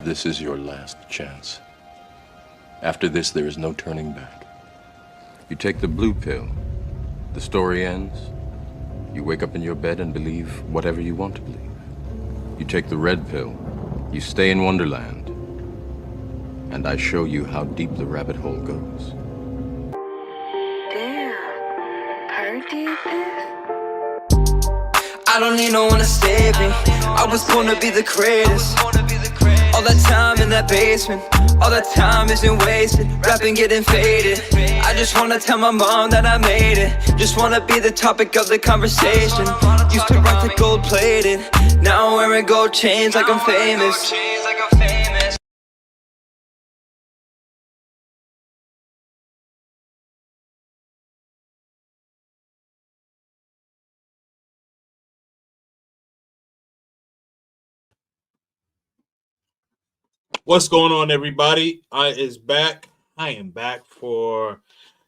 This is your last chance. After this, there is no turning back. You take the blue pill, the story ends. You wake up in your bed and believe whatever you want to believe. You take the red pill, you stay in Wonderland, and I show you how deep the rabbit hole goes. Damn, Perk did this? I don't need no one to save me. I was born to be the greatest. All that time in that basement, all that time isn't wasted. Rapping getting faded. I just wanna tell my mom that I made it. Just wanna be the topic of the conversation. Used to rock the gold plated. Now I'm wearing gold chains like I'm famous. What's going on, everybody? I am back for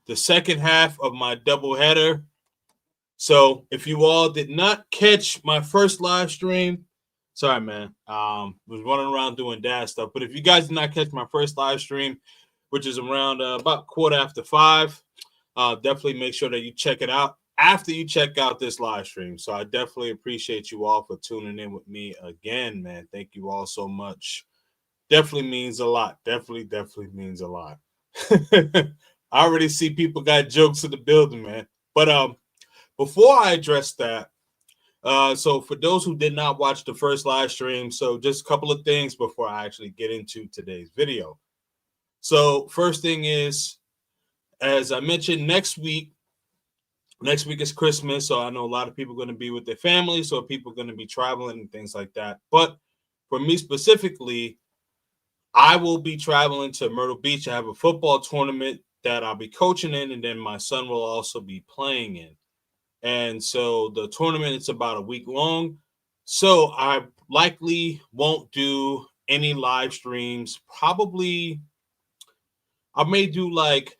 the second half of my doubleheader. So if you all did not catch my first live stream, sorry, man. Was running around doing dad stuff. But if you guys did not catch my first live stream, which is around about 5:15, definitely make sure that you check it out after you check out this live stream. So I definitely appreciate you all for tuning in with me again, man. Thank you all so much. Definitely means a lot. Definitely means a lot. I already see people got jokes in the building, man. But before I address that, so for those who did not watch the first live stream, so just a couple of things before I actually get into today's video. So first thing is, as I mentioned, next week is Christmas, so I know a lot of people are going to be with their families, so people are going to be traveling and things like that. But for me specifically, I will be traveling to Myrtle Beach. I have a football tournament that I'll be coaching in, and then my son will also be playing in. And so the tournament is about a week long. So I likely won't do any live streams. Probably I may do like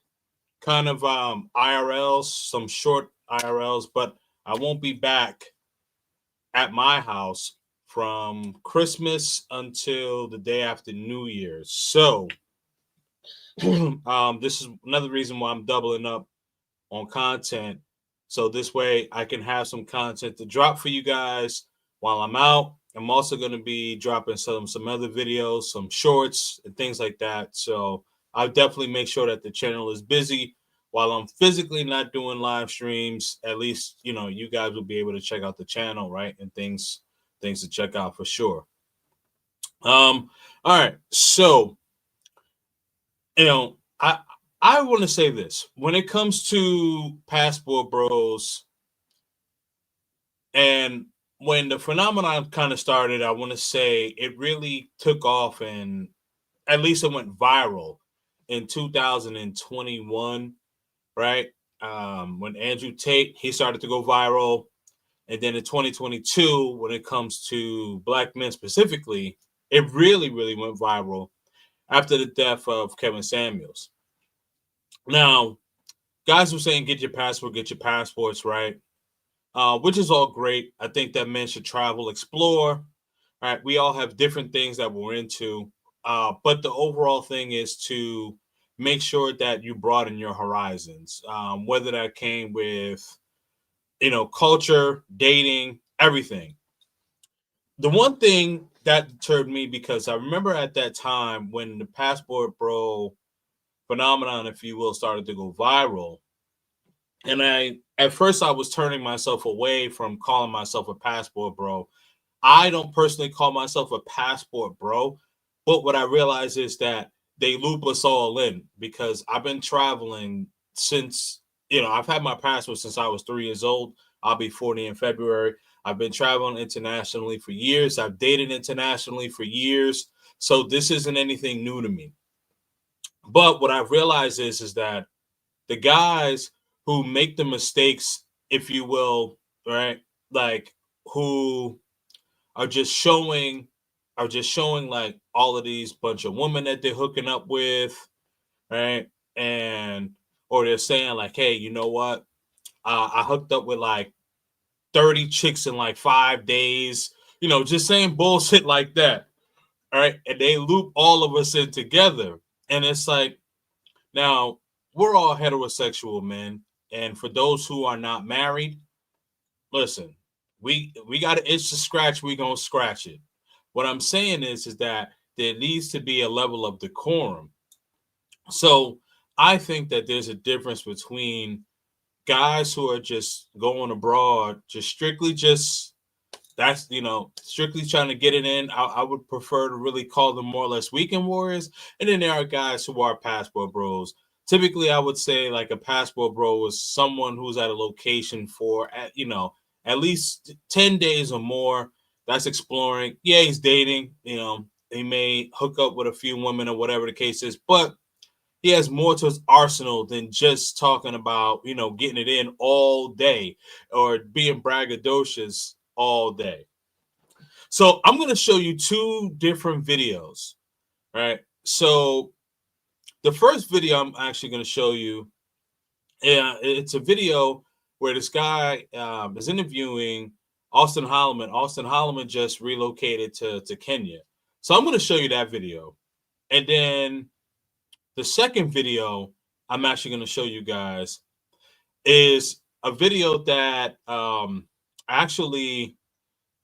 kind of IRLs, some short IRLs, but I won't be back at my house from Christmas until the day after New Year's. So this is another reason why I'm doubling up on content. So this way I can have some content to drop for you guys while I'm out. I'm also going to be dropping some other videos, some shorts and things like that. So I'll definitely make sure that the channel is busy while I'm physically not doing live streams. At least, you guys will be able to check out the channel, right? And things to check out for sure. All right. So, I want to say this. When it comes to Passport Bros, and when the phenomenon kind of started, I want to say it really took off, and at least it went viral in 2021, right? When Andrew Tate, he started to go viral. And then in 2022, when it comes to Black men specifically, it really, really went viral after the death of Kevin Samuels. Now, guys were saying, get your passports, right? Which is all great. I think that men should travel, explore. Right? We all have different things that we're into. But the overall thing is to make sure that you broaden your horizons, whether that came with, culture, dating, everything. The one thing that deterred me, because I remember at that time when the Passport Bro phenomenon, if you will, started to go viral. And at first I was turning myself away from calling myself a passport bro. I don't personally call myself a passport bro, but what I realize is that they loop us all in, because I've been traveling since, I've had my passport since I was 3 years old. I'll be 40 in February. I've been traveling internationally for years. I've dated internationally for years. So this isn't anything new to me. But what I've realized is that the guys who make the mistakes, if you will, right? Like, who are just showing like all of these bunch of women that they're hooking up with, right? And or they're saying like, hey, you know what? I hooked up with like 30 chicks in like 5 days, just saying bullshit like that. All right, and they loop all of us in together, and it's like, now we're all heterosexual men, and for those who are not married, listen, we got an itch to scratch, we gonna scratch it. What I'm saying is that there needs to be a level of decorum. So I think that there's a difference between guys who are just going abroad, just strictly just that's strictly trying to get it in. I would prefer to really call them more or less weekend warriors. And then there are guys who are passport bros. Typically, I would say like a passport bro is someone who's at a location for at least 10 days or more. That's exploring. Yeah, he's dating. He may hook up with a few women or whatever the case is, but he has more to his arsenal than just talking about, getting it in all day or being braggadocious all day. So I'm going to show you two different videos, right? So the first video I'm actually going to show you, it's a video where this guy is interviewing Austin Holloman. Austin Holloman just relocated to Kenya. So I'm going to show you that video. And then the second video I'm actually going to show you guys is a video that actually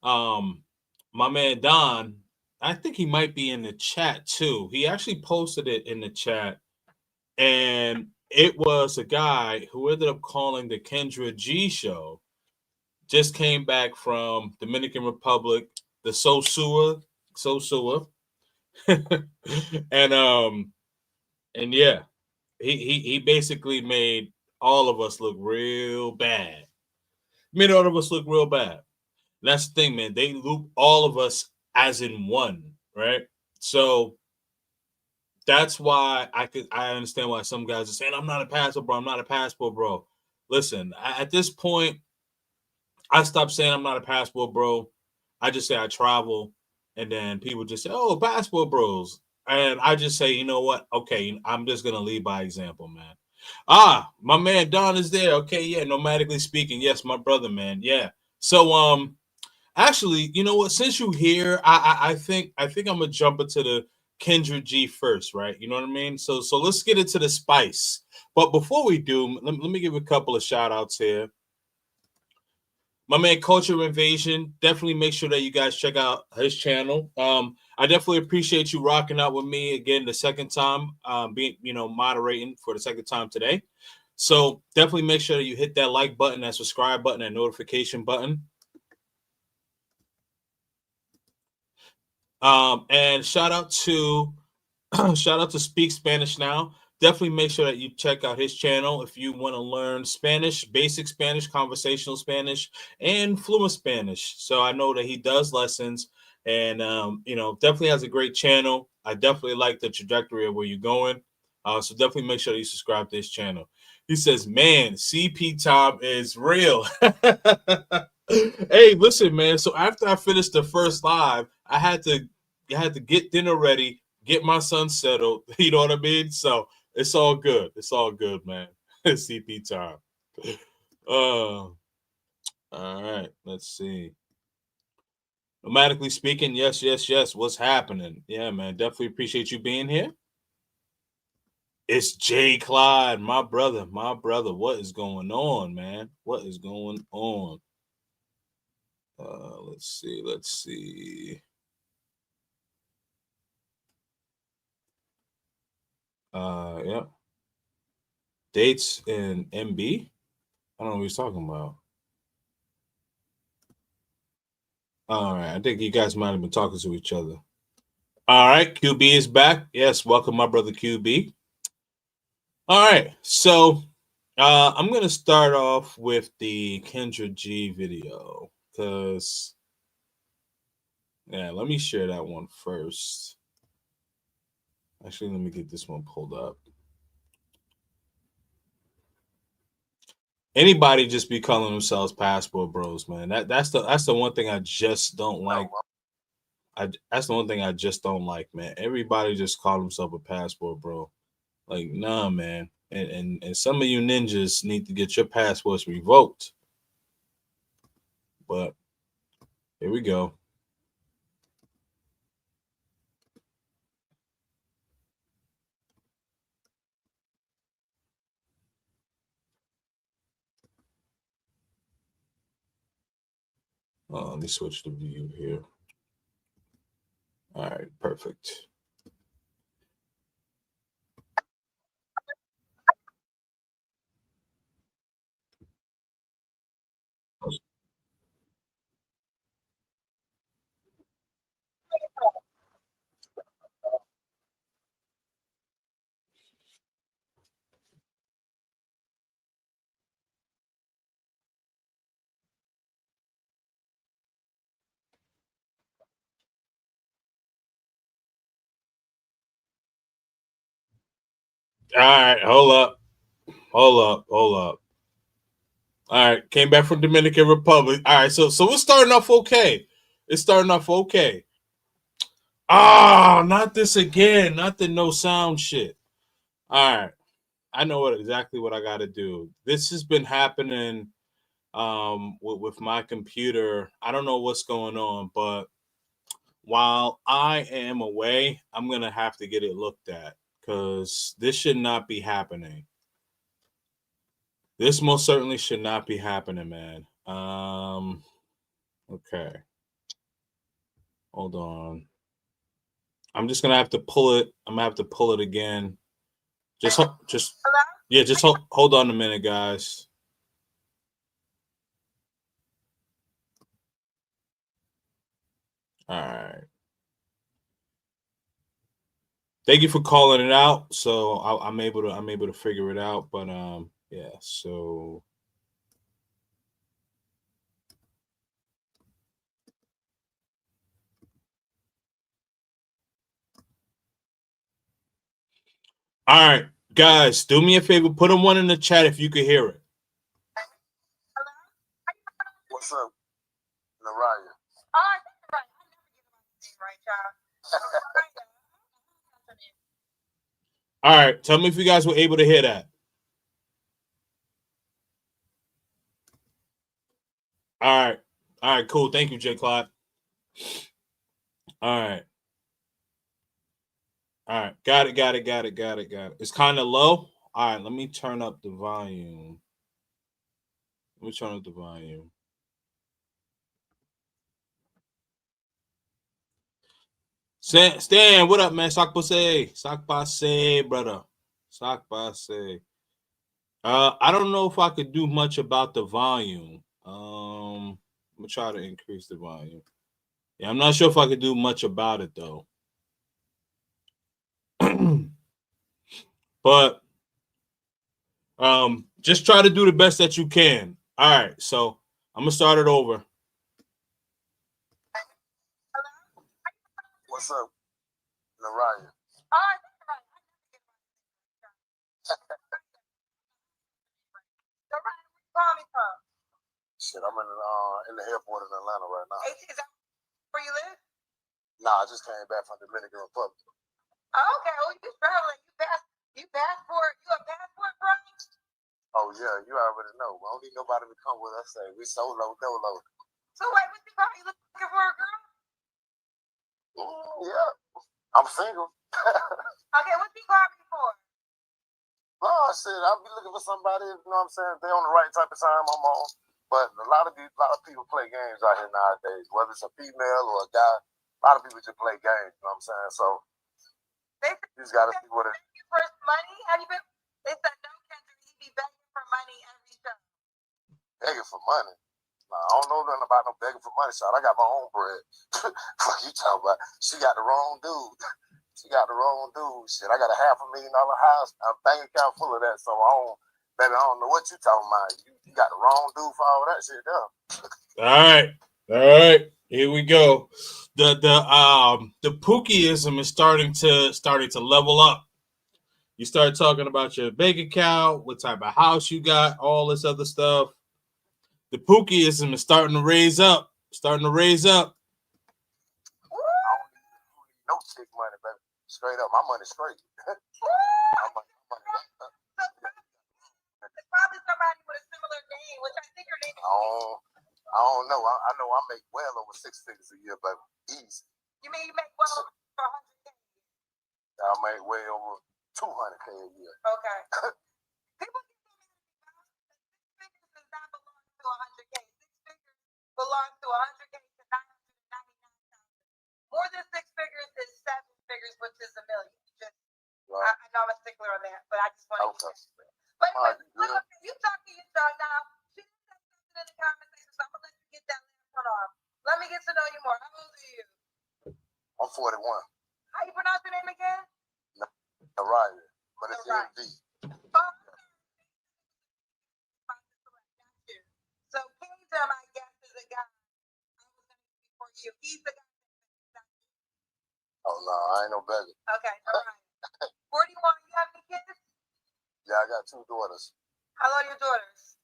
my man Don, I think he might be in the chat too. He actually posted it in the chat, and it was a guy who ended up calling the Kendra G show. Just came back from Dominican Republic, the Sosua, and yeah, he basically made all of us look real bad. Made all of us look real bad. That's the thing, man. They loop all of us as in one, right? So that's why I understand why some guys are saying I'm not a passport bro. I'm not a passport bro. Listen, at this point, I stopped saying I'm not a passport bro. I just say I travel, and then people just say, "Oh, passport bros," and I just say, you know what? Okay, I'm just gonna lead by example, man. Ah, my man Don is there. Okay, yeah, nomadically speaking, yes, my brother, man, yeah. So actually, you know what? Since you're here, I think I'm gonna jump into the Kendra G first, right? You know what I mean? So let's get into the spice. But before we do, let me give a couple of shout outs here. My man Culture Invasion, definitely make sure that you guys check out his channel. I definitely appreciate you rocking out with me again the second time, being moderating for the second time today. So definitely make sure that you hit that like button, that subscribe button, that notification button. And shout out to Speak Spanish Now. Definitely make sure that you check out his channel if you want to learn Spanish, basic Spanish, conversational Spanish, and fluent Spanish. So I know that he does lessons, and definitely has a great channel. I definitely like the trajectory of where you're going. So definitely make sure you subscribe to his channel. He says, "Man, CP time is real." Hey, listen, man. So after I finished the first live, I had to get dinner ready, get my son settled. You know what I mean? So it's all good. It's all good, man. CP time. All right. Let's see. Nomadically speaking, yes. What's happening? Yeah, man. Definitely appreciate you being here. It's Jay Clyde, my brother. What is going on, man? What is going on? Let's see. Yeah. Dates in MB? I don't know what he's talking about. All right. I think you guys might have been talking to each other. All right. QB is back. Yes. Welcome, my brother QB. All right. So I'm going to start off with the Kendra G video because, yeah, let me share that one first. Actually, let me get this one pulled up. Anybody just be calling themselves passport bros, man. That's the one thing I just don't like. That's the one thing I just don't like, man. Everybody just call themselves a passport bro. Like, nah, man. And some of you ninjas need to get your passports revoked. But here we go. Let me switch the view here. All right, perfect. All right, hold up. All right, came back from Dominican Republic. All right, so we're starting off okay. It's starting off okay. Not this again. Not the no sound shit. All right, I know exactly what I got to do. This has been happening with my computer. I don't know what's going on, but while I am away, I'm gonna have to get it looked at because this should not be happening. This most certainly should not be happening, man. Okay. Hold on. I'm just gonna have to pull it. I'm gonna have to pull it again. Just yeah, just hold on a minute, guys. All right. Thank you for calling it out. So I'm able to figure it out. But yeah. So all right, guys, do me a favor. Put a one in the chat if you could hear it. What's up, Naraya? All right, tell me if you guys were able to hear that. All right, cool. Thank you, J. Clyde. All right, got it. It's kind of low. All right, let me turn up the volume. Stan, what up, man? Sock passe, brother. Sock passe. I don't know if I could do much about the volume. I'm gonna try to increase the volume. Yeah, I'm not sure if I could do much about it though. But just try to do the best that you can. All right, so I'm gonna start it over. What's up, Naraya? Shit, I'm in the airport in Atlanta right now. Is that where you live? Nah, I just came back from Dominican Republic. Oh, okay. Oh, you traveling? You passport? You a passport, bro? Oh yeah, you already know. I don't need nobody to come with us. We solo dolo. So wait, what you call? You looking for a girl? Yeah, I'm single. Okay, what you call me for? Oh shit, I'll be looking for somebody. You know what I'm saying? They're on the right type of time. I'm on. But a lot of people play games out here nowadays. Whether it's a female or a guy, a lot of people just play games. You know what I'm saying? So you just gotta see what it. For money? Have you been? They said no, Kendrick. He be begging for money every show. Begging for money? Nah, I don't know nothing about no begging for money, shot. I got my own bread. What you talking about? She got the wrong dude. Shit, I got a $500,000 house, a bank account full of that. So I don't know what you talking about. You got the wrong dude for all that shit, though. All right. Here we go. The Pookieism is starting to level up. You start talking about your bank account, what type of house you got, all this other stuff. The Pookieism is starting to raise up. No chick money, baby. Straight up, my money's straight. My money. Probably somebody with a similar name, which I think her name is. I don't know. I know I make well over 6 figures a year, baby. Easy. You mean you make well over 100K? I make way over 200K a year. Okay. People get so many 6 figures does not belong to 100K. 6 figures belongs to 100K. I just want to. Okay. But you talk to your dog now. She didn't say something in the comment section, so I'm gonna let you get that last one off. Let me get to know you more. How old are you? I'm 41. How you pronounce your name again? Naraya, but it's NV. Oh. So Kingdom, I guess, is a guy. I was gonna speak for you. He's the guy. Oh no, I ain't no beggar. Okay, all right. 41. You have any kids? Yeah, I got 2 daughters. How old are your daughters?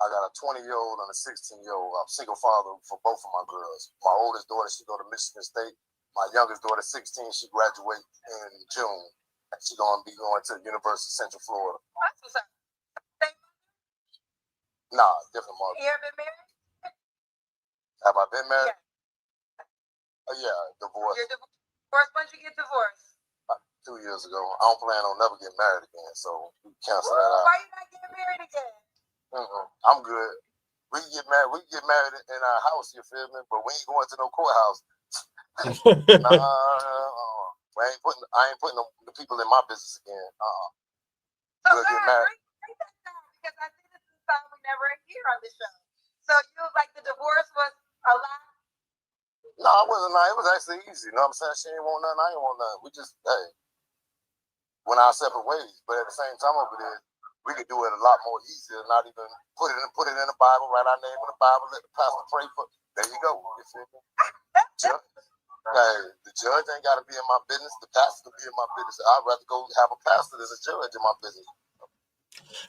I got a 20-year-old and a 16-year-old. I'm single father for both of my girls. My oldest daughter, she go to Michigan State. My youngest daughter, 16, she graduates in June. She's gonna be going to the University of Central Florida. That's what's up. Nah, different mother. You ever been married? Have I been married? Yeah. Yeah, divorced. You're divorced. When did you get divorced? 2 years ago. I don't plan on never getting married again, so we cancel that out. Why you not getting married again? I'm good. We can get married. We can get married in our house. You feel me? But we ain't going to no courthouse. Nah, I ain't putting the people in my business again. So we'll get married. Break that down, because I think this is something we never hear on the show. So you was like the divorce was a lot. No, it wasn't. It was actually easy. You know what I'm saying? She ain't want nothing. I ain't want nothing. We just went our separate ways. But at the same time over there, we could do it a lot more easier. Not even put it in the Bible. Write our name in the Bible. Let the pastor pray for. There you go. You feel me? The judge ain't got to be in my business. The pastor can be in my business. I'd rather go have a pastor as a judge in my business.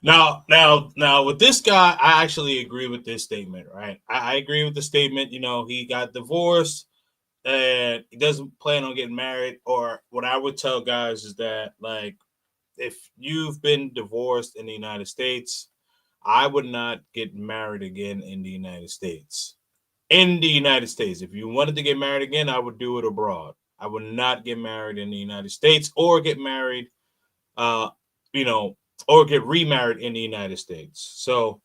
Now, with this guy, I actually agree with this statement, right? I agree with the statement. You know, he got divorced and he doesn't plan on getting married. Or what I would tell guys is that, like, if you've been divorced in the United States, I would not get married again in the United States. In the United States, if you wanted to get married again, I would do it abroad. I would not get married in the United States or get married, or get remarried in the United States. So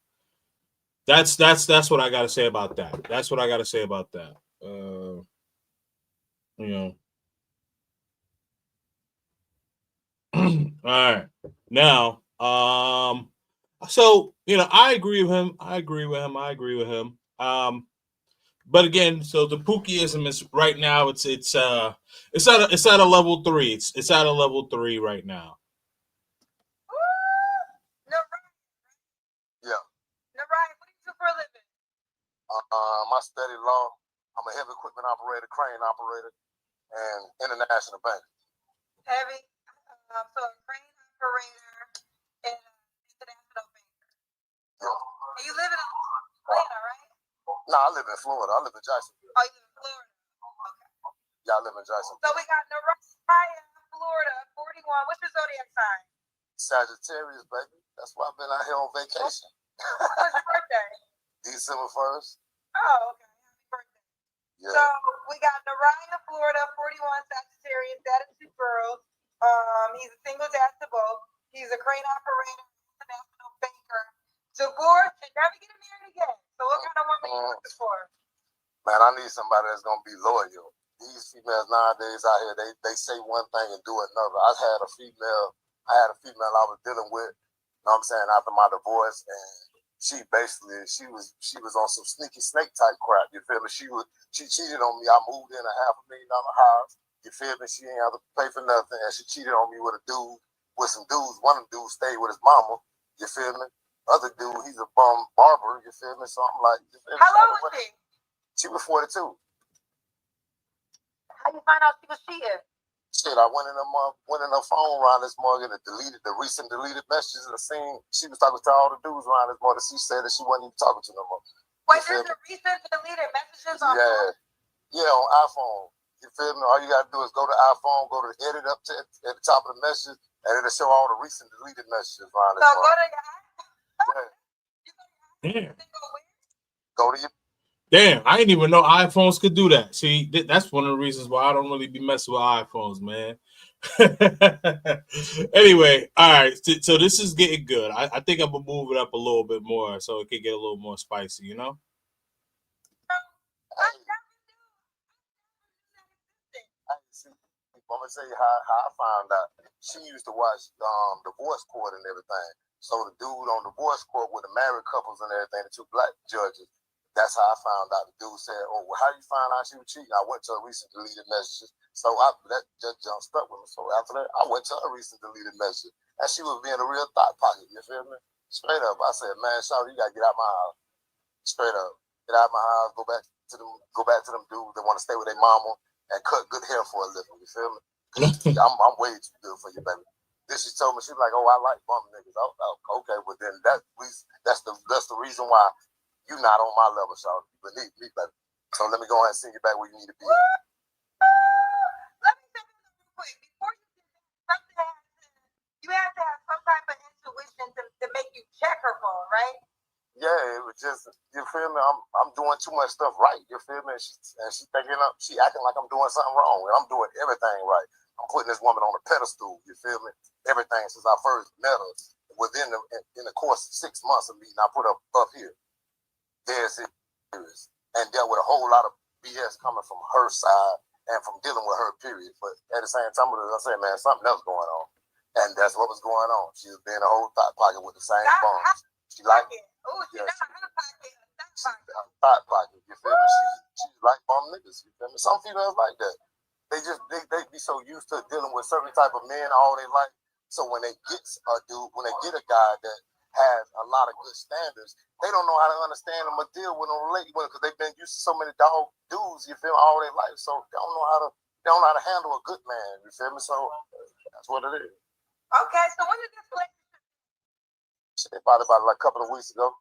that's what I got to say about that. That's what I got to say about that. All right. Now, so I agree with him. But again, so the Pookieism is right now. It's at a level 3. It's at a level 3 right now. Yeah. Ryan, what do you do for a living? I study law. I'm a heavy equipment operator, crane operator, and international banker. Heavy, so a crane operator and international banker. Yeah. And you live in Atlanta, right? No, I live in Florida. I live in Jacksonville. Oh, you live in Florida. Okay. Yeah, I live in Jacksonville. So we got Naraya, Florida, 41. What's your zodiac sign? Sagittarius, baby. That's why I've been out here on vacation. What's your birthday? December 1st. Oh, okay. Happy birthday. Yeah. So we got Naraya, Florida, 41, Sagittarius, dad of 2 girls. He's a single dad to both. He's a crane operator, international banker. Divorced and never get married again. So what kind of woman are you looking for? Man, I need somebody that's gonna be loyal. These females nowadays out here, they say one thing and do another. I had a female I was dealing with, you know what I'm saying, after my divorce, and she was on some sneaky snake type crap. You feel me? She cheated on me. I moved in a $500,000 house. You feel me? She ain't have to pay for nothing, and she cheated on me with some dudes. One of the dudes stayed with his mama. You feel me? Other dude, he's a bum barber. You feel me? So I'm like, you feel me? How old was she? She was 42. How you find out she was cheating? Shit, I went in her phone around this morning and the recent deleted messages and seen she was talking to all the dudes around this morning. She said that she wasn't even talking to no more. Wait, there's the recent deleted messages on phone? Yeah, on iPhone. You feel me? All you gotta do is go to iPhone, go to the edit up to at the top of the message, and it'll show all the recent deleted messages around this morning. So go to your iPhone. Yeah. Go to your. Damn, I didn't even know iPhones could do that. See, that's one of the reasons why I don't really be messing with iPhones, man. Anyway, all right. So this is getting good. I think I'm gonna move it up a little bit more so it can get a little more spicy, you know? gonna tell you how I found out. She used to watch divorce court and everything. So the dude on divorce court with the married couples and everything, the two black judges, that's how I found out. The dude said, "Oh, well, how you find out she was cheating?" I went to her recent deleted messages. So that just stuck with me. So after that, I went to her recent deleted messages. And she was being a real thought pocket, you feel me? Straight up. I said, "Man, Shawty, you gotta get out my house." Straight up. Get out my house, go back to them dudes that want to stay with their mama and cut good hair for a living, you feel me? I'm way too good for you, baby. Then she told me, she was like, "Oh, I like bum niggas." Oh, okay, but then that's the reason why you not on my level, Shawty. You beneath me, baby. So let me go ahead and send you back where you need to be. Let me say this real quick. Before you did that, you have to have some type of intuition to make you check her phone, right? Yeah, it was just, you feel me? I'm doing too much stuff right, you feel me? And she thinking she acting like I'm doing something wrong, and I'm doing everything right. I'm putting this woman on a pedestal, you feel me? Everything since I first met her. In the course of 6 months of meeting, I put her up here. There's it, and dealt with a whole lot of BS coming from her side and from dealing with her, period. But at the same time, I said, man, something else going on. And that's what was going on. She was being a whole thought pocket with the same bones. She liked it. Oh, she not her pocket. Thought pocket. You feel me? She like bum niggas. You feel me? Some females like that. They be so used to dealing with certain type of men all their life. So when they get a guy that has a lot of good standards, they don't know how to understand them or deal with them, relate with them, because they've been used to so many dog dudes, you feel me, all their life. So they don't know how to handle a good man, you feel me? So that's what it is. Okay, so when did this relationship? Shit, probably about like a couple of weeks ago.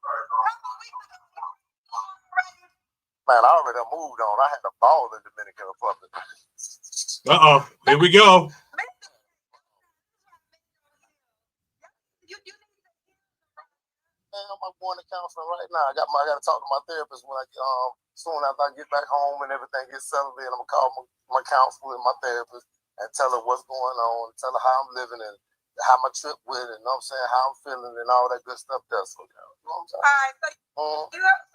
Man, I already moved on. I had a ball in Dominican Republic. Here we go. I'm going to counseling right now. I got to talk to my therapist when I get soon after I get back home and everything gets settled in. I'm gonna call my counselor and my therapist and tell her what's going on, tell her how I'm living and how my trip went, and you know what I'm saying, how I'm feeling and all that good stuff there. So, you know what I'm saying? All right, so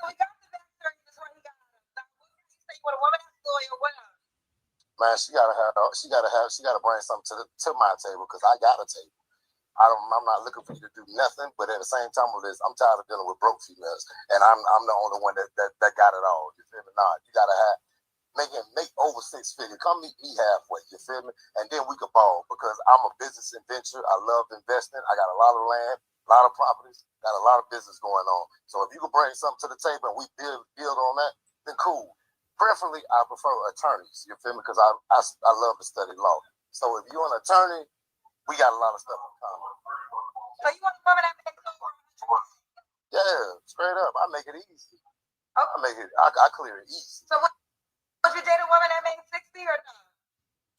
we got the backstory. This one he got. You want a woman that's loyal, what else? Man, she gotta bring something to my table, because I got a table. I'm not looking for you to do nothing, but at the same time with this, I'm tired of dealing with broke females, and I'm the only one that got it all. You feel me? Nah, you gotta make over 6 figures. Come meet me halfway. You feel me? And then we could ball, because I'm a business adventure. I love investing. I got a lot of land, a lot of properties, got a lot of business going on. So if you could bring something to the table and we build on that, then cool. Preferably, I prefer attorneys. You feel me? Because I love to study law. So if you're an attorney, we got a lot of stuff in common. So you want a woman that makes over? Yeah, straight up. I make it easy. Okay. I clear it easy. So would you date a woman that makes 60 or no?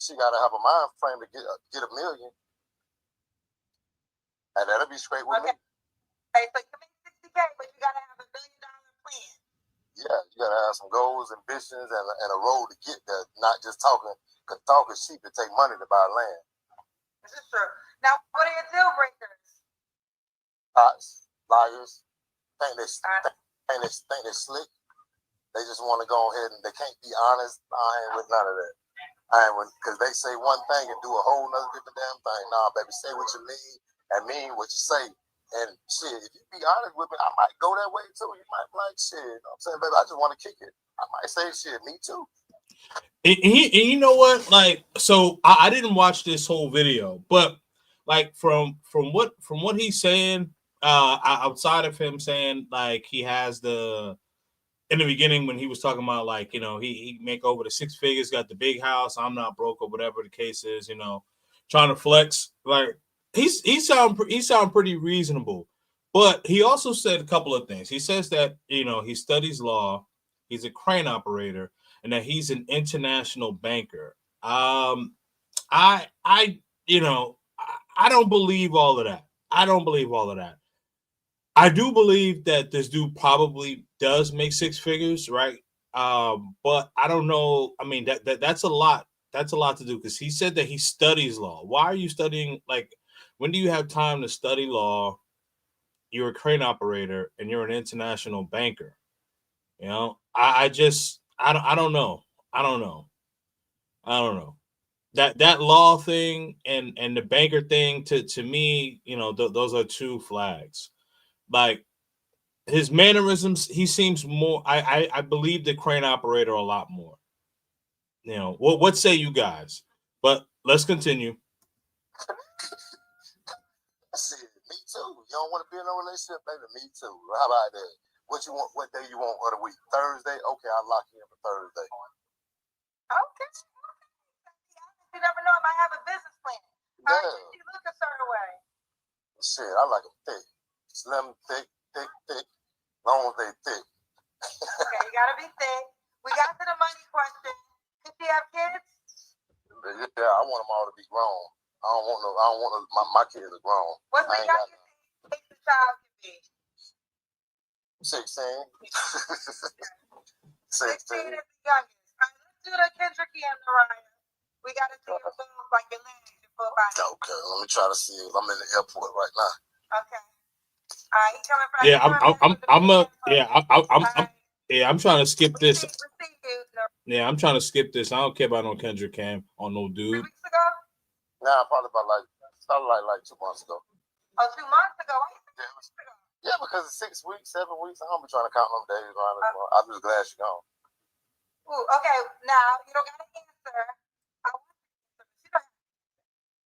She gotta have a mind frame to get $1 million. And that'll be straight with me. Okay, so you can make 60K, but you gotta have $1 million plan. Yeah, you gotta have some goals, ambitions, and a road to get there. Not just talking, because talk is cheap. It take money to buy land. This is true. Now, what are your deal breakers? Cops, liars, think they slick. They just want to go ahead and they can't be honest. I ain't with none of that. Because they say one thing and do a whole nother different damn thing. Nah, baby, say what you mean and mean what you say. And shit, if you be honest with me, I might go that way too. You might be like, shit, you know what I'm saying, baby, I just want to kick it. I might say shit, me too. And you know what? Like, so I didn't watch this whole video, but like from what he's saying, outside of him saying like he has in the beginning when he was talking about like, you know, he make over the 6 figures, got the big house, I'm not broke or whatever the case is, you know, trying to flex. Like he sound pretty reasonable, but he also said a couple of things. He says that, you know, he studies law, he's a crane operator, and that he's an international banker. I you know, I don't believe all of that. I don't believe all of that. I do believe that this dude probably does make 6 figures, right? But I don't know. I mean, that's a lot. That's a lot to do, because he said that he studies law. Why are you studying? Like, when do you have time to study law? You're a crane operator and you're an international banker. You know, I don't know. I don't know. that law thing and the banker thing to me, you know, those are two flags. Like his mannerisms, he seems more. I believe the crane operator a lot more. You know, what say you guys? But let's continue. Shit, me too. You don't want to be in a relationship, baby? Me too. How about that? What you want? What day you want of the week? Thursday? Okay, I'll lock you in for Thursday. Okay. You never know. I might have a business plan. Yeah. You look a certain way. Shit, I like them thick. Slim, thick. Long as they thick. Okay, you gotta be thick. We got to the money question. Did you have kids? Yeah, I want them all to be grown. I don't want my kids are grown. What's the youngest age the child can be? 16. 16. 16 is the youngest. All right, let's do the Kendrick and Mariah. We got to see your boobs, like your legs, your full body. Okay, let me try to see if I'm in the airport right now. Okay. All right, he coming from. I'm trying to skip this. Yeah, I'm trying to skip this. I don't care about no Kendrick Cam on no dude. 3 weeks ago? Nah, probably like 2 months ago. Oh, 2 months ago? Why you say 2 months ago? Yeah, because it's 6 weeks, 7 weeks. I don't be trying to count them days around this month. I'm just glad she's gone. Ooh, okay, now you don't got to answer.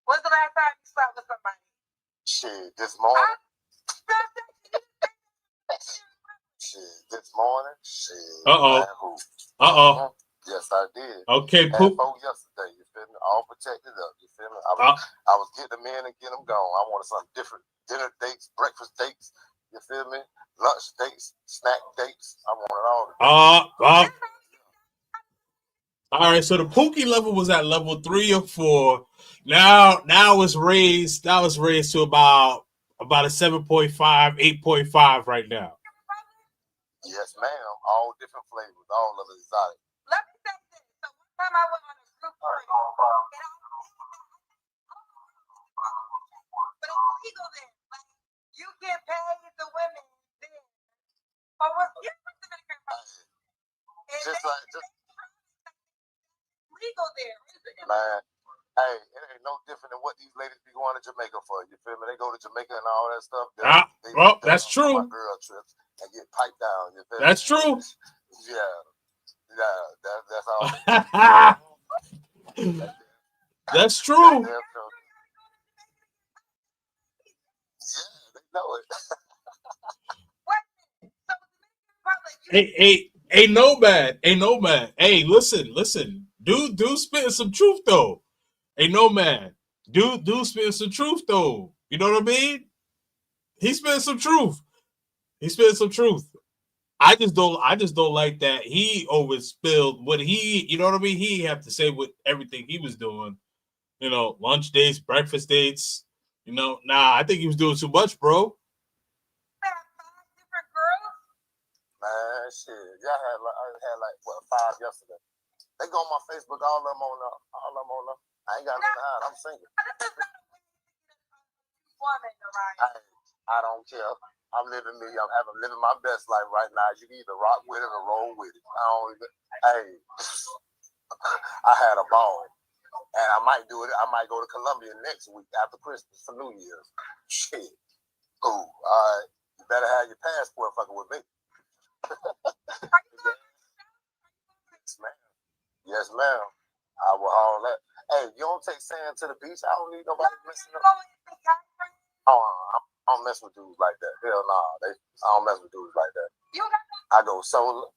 When's the last time you slept with somebody? Shit, this morning. Shit, this morning. Shit. Uh-oh. Yes, I did. Okay, Poop. Yesterday, you feel me? All protected up, you feel me? I was getting them in and getting them gone. I wanted something different. Dinner dates, breakfast dates, you feel me? Lunch dates, snack dates. I wanted all the All right, so the Pookie level was at level 3 or 4. Now it's raised. That was raised to about a 7.5, 8.5 right now. Yes, ma'am. All different flavors, all of the exotic. Let me say this. So one time I went on a group party, but it's legal then. Like you can pay the women then. Or was you Dominican Republic? Just legal there. Man. Hey, it ain't no different than what these ladies be going to Jamaica for. You feel me? They go to Jamaica and all that stuff. That's true. Girl trips and get piped down. You feel me? That's true. That's all. That's true. Yeah, they know it. Hey, Nomad. Hey, listen. Dude spitting some truth though. Hey, Nomad. Dude spitting some truth though. You know what I mean? He spitting some truth. I just don't like that he overspilled what he, you know what I mean? He have to say with everything he was doing. You know, lunch dates, breakfast dates. You know, I think he was doing too much, bro. Man, shit. I had like 5 yesterday. They go on my Facebook, all of them on there. I ain't got nothing to hide. I'm single. I don't care. I'm living my best life right now. You can either rock with it or roll with it. I had a ball. And I might do it. I might go to Colombia next week after Christmas for New Year's. Shit. Ooh, all right. You better have your passport fucking with me. Yes, ma'am. I will haul that. Hey, you don't take sand to the beach. I don't need nobody messing up. I don't mess with dudes like that. Hell nah. I don't mess with dudes like that. I go solo.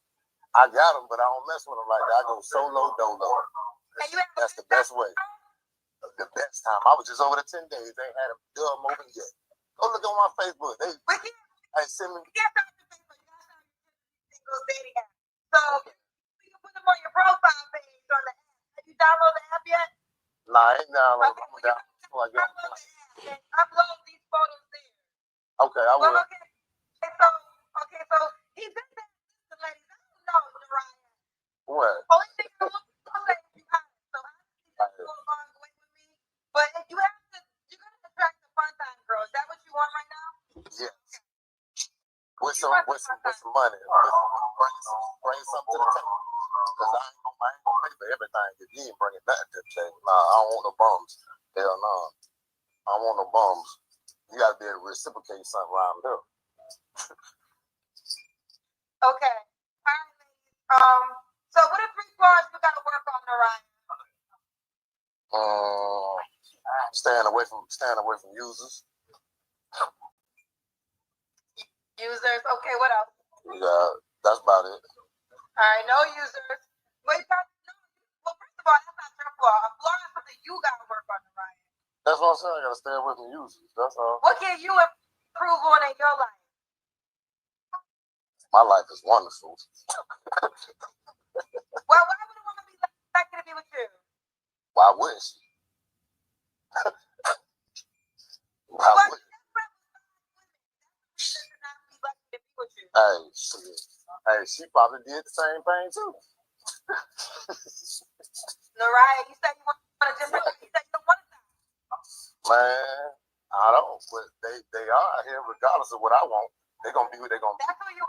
I got them, but I don't mess with them like that. I go solo, dolo. That's the best way. The best time. I was just over there 10 days. They ain't had a dub moment yet. Go look on my Facebook. Hey, send me. So you can put them on your profile page on the app. Have you downloaded the app yet? Nah, I ain't downloaded it. Okay, Upload these photos there. Okay, I will. So he did that to ladies. I don't know, Mariah. What? Only thing I want to say is you have so I don't go along with me. But if you gotta attract the fun time girl. Is that what you want right now? Yes. With some money. Bring something to the table. Because I ain't gonna pay for everything if you ain't bringing nothing to the table. Nah, I don't want no bums. Hell no. I don't want no bums. You gotta be able to reciprocate something around there. Okay. All right. So what are 3 parts we gotta work on, Narayan? Staying away from users. Users. Okay, what else? Yeah, that's about it. All right, no users. Well, first of all, that's not your flaw. A flaw is something you gotta work on, Narayan. That's what I'm saying. I gotta stay away from users. That's all. What can you improve on in your life? My life is wonderful. Well, why would a woman be lucky to be with you? Why would she? Why would she probably did the same thing too. Narayan, you said you want a different. You said you don't want that. Man, I don't. But they are out here regardless of what I want. They're gonna be who they're gonna be. That's who you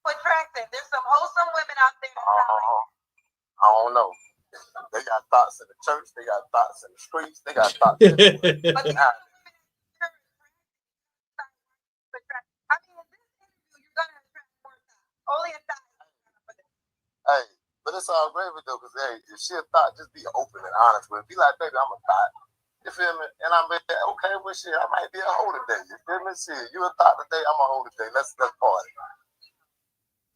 attracting. There's some wholesome women out there. I don't know. They got thoughts in the church. They got thoughts in the streets. They got thoughts. In the Hey, but it's all great with though, because hey, if she a thought, just be open and honest with it. Be like, baby, I'm a thought. You feel me? And I'm like, okay, well shit, I might be a hoe today. You feel me? Shit, you a thought today, I'm a hoe today. Let's party.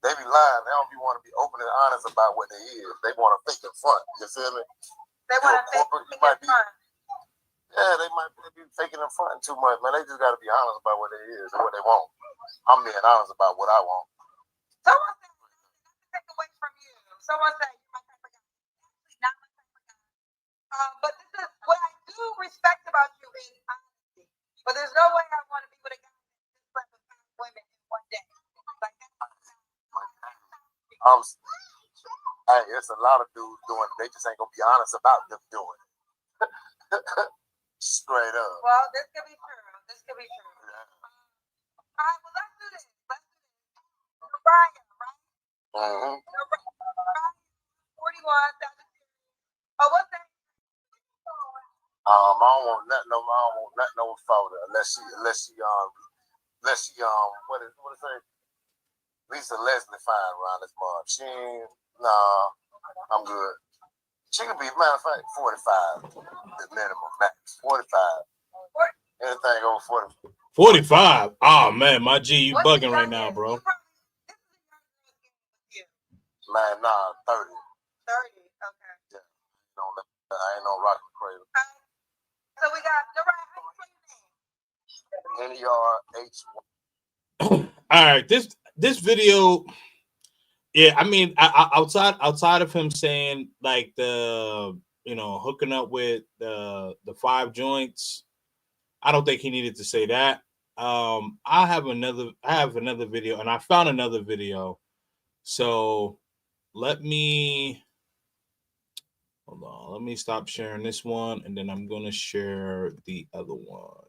They be lying. They don't be want to be open and honest about what they is. They want to fake in front. You feel me? They want to fake in front. Yeah, they might be faking in front too much, man. They just got to be honest about what they is and what they want. I'm being honest about what I want. Someone said take away from you. Someone said you're my type of guy. Actually, not my type of guy. But this is what I do respect about you is honesty. But there's no way I want to be with a guy that just slept with 5 women in one day. Like that. Hey, it's a lot of dudes doing it. They just ain't gonna be honest about them doing it. Straight up. Well, this could be true. Yeah. All right, well, let's do this. Brian, right? Mm-hmm. 41. Oh, what's that? I don't want nothing no photo unless she what is it? Lisa Leslie fine around this month. She ain't, nah, I'm good. She could be, matter of fact, 45, the minimum max. 45. Anything over 40. 45. Oh man, my G, you bugging right now, bro. Man, nah, 30. 30, okay. Yeah. I ain't no rockin' cradle. So we got the right NERH1. All right, this video, yeah, I mean, outside of him saying like the hooking up with the 5 joints, I don't think he needed to say that. I have another video, and I found another video. So let me hold on. Let me stop sharing this one, and then I'm gonna share the other one.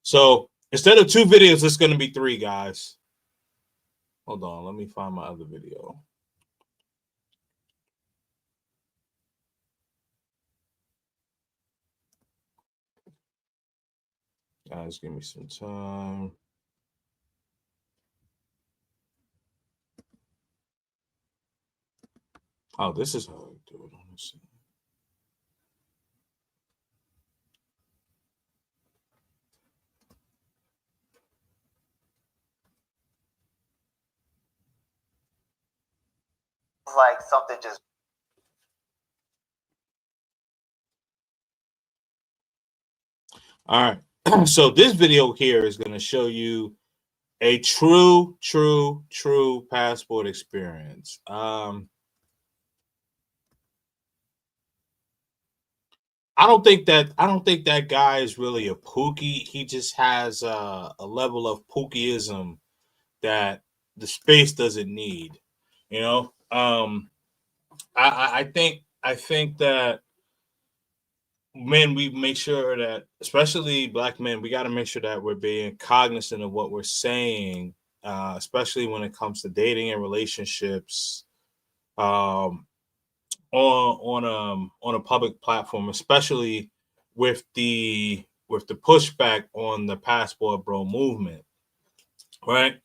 So instead of 2 videos, it's gonna be 3, guys. Hold on, let me find my other video. Guys, give me some time. Oh, this is how I do it. Honestly. Like something just. All right. So this video here is going to show you a true passport experience. I don't think that guy is really a pookie. He just has a level of pookieism that the space doesn't need. I think that men, we make sure that, especially black men, we got to make sure that we're being cognizant of what we're saying, especially when it comes to dating and relationships. on a public platform, especially with the pushback on the passport bro movement, right?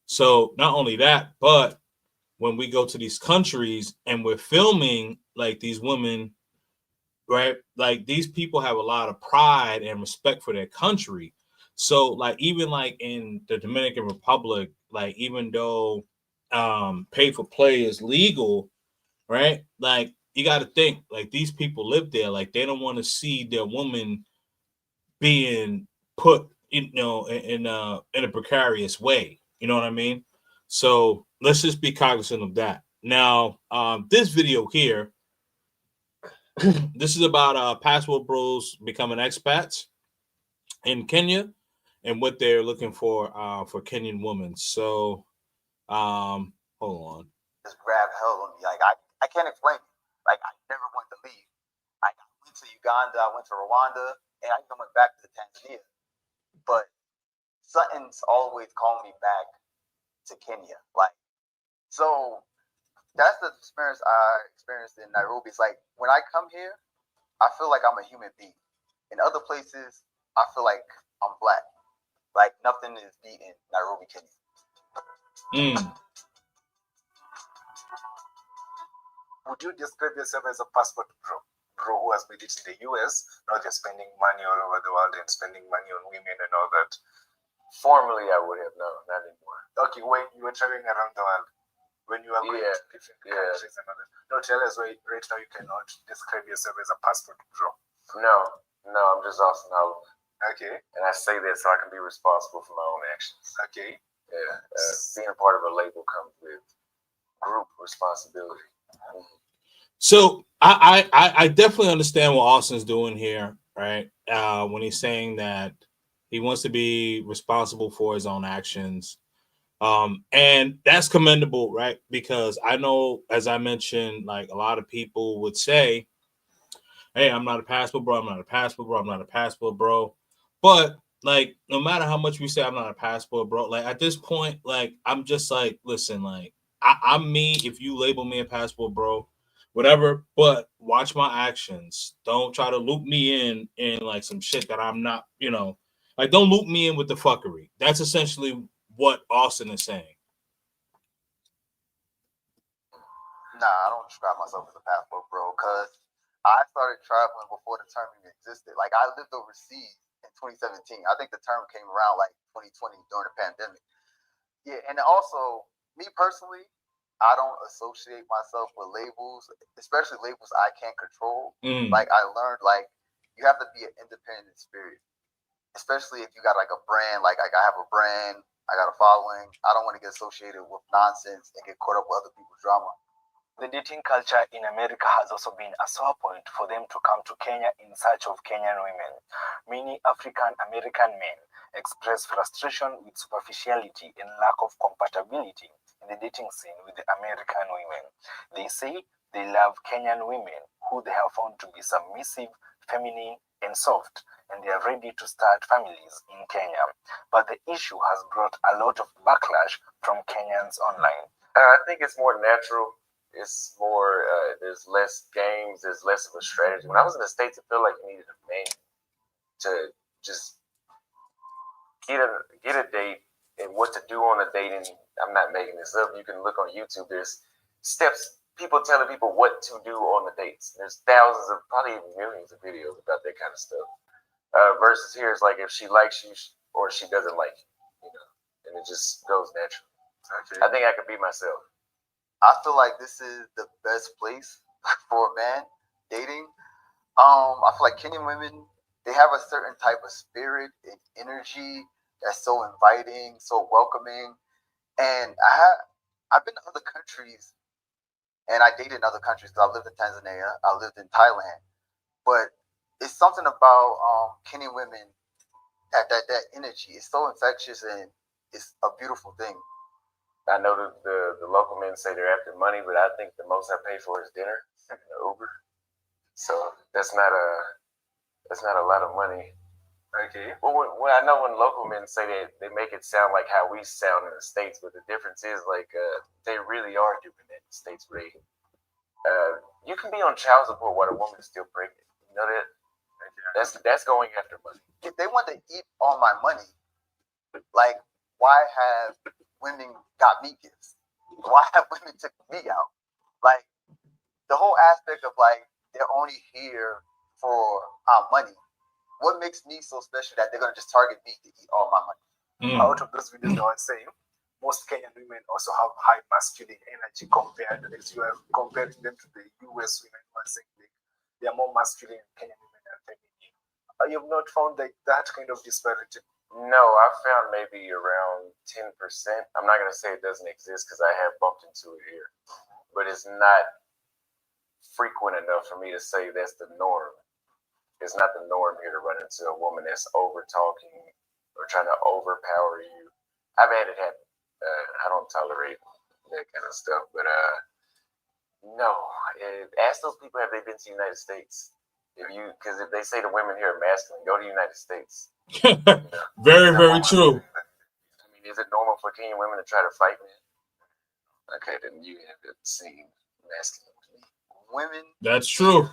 So not only that, but when we go to these countries and we're filming like these women, right? Like these people have a lot of pride and respect for their country. So like even like in the Dominican Republic, like even though pay for play is legal, right? Like you got to think like these people live there, like they don't want to see their woman being put, in a precarious way. You know what I mean? So let's just be cognizant of that. Now, this video here, this is about passport bros becoming expats in Kenya and what they're looking for Kenyan women. So, hold on. Just grab hell on me. Like I can't explain it. Like I never want to leave. Like I went to Uganda, I went to Rwanda, and I even went back to Tanzania. But something's always calling me back to Kenya. Like so that's the experience I experienced in Nairobi. It's like when I come here, I feel like I'm a human being. In other places, I feel like I'm black. Like nothing is beating Nairobi, Kenya. Would you describe yourself as a passport bro? Bro who has made it in the US, not just spending money all over the world and spending money on women and all that. Formerly, I would have known, not anymore. Okay, when you were traveling around the world, when you are going to different countries and all that. No, tell us why right now you cannot describe yourself as a passport bro. No, I'm just Austin Holland. Okay. And I say that so I can be responsible for my own actions. Okay. Yeah. Being a part of a label comes with group responsibility. So I definitely understand what Austin's doing here, right? When he's saying that he wants to be responsible for his own actions. And that's commendable, right? Because I know, as I mentioned, like a lot of people would say, hey, I'm not a passport bro, I'm not a passport bro, I'm not a passport bro. But like, no matter how much we say I'm not a passport bro, like at this point, like I'm just like, listen, like I'm me. If you label me a passport bro, whatever, but watch my actions. Don't try to loop me in like some shit that I'm not, like don't loop me in with the fuckery. That's essentially what Austin is saying. Nah, I don't describe myself as a passport bro because I started traveling before the term even existed. Like I lived overseas in 2017. I think the term came around like 2020 during the pandemic. Yeah, and also me personally, I don't associate myself with labels, especially labels I can't control. Like I learned, like you have to be an independent spirit, especially if you got like a brand. Like I have a brand, I got a following. I don't want to get associated with nonsense and get caught up with other people's drama. The dating culture in America has also been a sore point for them to come to Kenya in search of Kenyan women. Many African American men express frustration with superficiality and lack of compatibility in the dating scene with the American women. They say they love Kenyan women who they have found to be submissive, feminine, and soft, and they are ready to start families in Kenya. But the issue has brought a lot of backlash from Kenyans online. I think it's more natural. It's more, there's less games, there's less of a strategy. When I was in the States, I felt like you needed a man to just get a date and what to do on a date. And I'm not making this up. You can look on YouTube. There's steps, people telling people what to do on the dates. There's thousands of, probably even millions of videos about that kind of stuff. Versus here, it's like if she likes you or she doesn't like you, and it just goes naturally. Okay. I think I could be myself. I feel like this is the best place for a man dating. I feel like Kenyan women, they have a certain type of spirit and energy that's so inviting, so welcoming. And I've been to other countries and I dated in other countries because I lived in Tanzania, I lived in Thailand. But it's something about Kenyan women, that energy. It's so infectious and it's a beautiful thing. I know that the local men say they're after money, but I think the most I pay for is dinner and the Uber. So that's not a lot of money. Okay. Well, when I know when local men say that, they make it sound like how we sound in the States, but the difference is like they really are doing that in the States where You can be on child support while a woman is still pregnant. You know that? That's going after money. If they want to eat all my money, like, why have women got me gifts? Why have women took me out? Like, the whole aspect of like they're only here for our money. What makes me so special that they're gonna just target me to eat all my money? Out of those videos, they were saying most Kenyan women also have high masculine energy compared to you are comparing them to the US women who are saying they are more masculine Kenyan women than feminine. You have not found that kind of disparity? No, I found maybe around 10%. I'm not gonna say it doesn't exist because I have bumped into it here, but it's not frequent enough for me to say that's the norm. It's not the norm here to run into a woman that's over talking or trying to overpower you. I've had it happen. I don't tolerate that kind of stuff, but no. Ask those people, have they been to the United States? Because if they say the women here are masculine, go to the United States. Very, very true. I mean, is it normal for Kenyan women to try to fight men? Okay, then you haven't seen masculine women. That's true.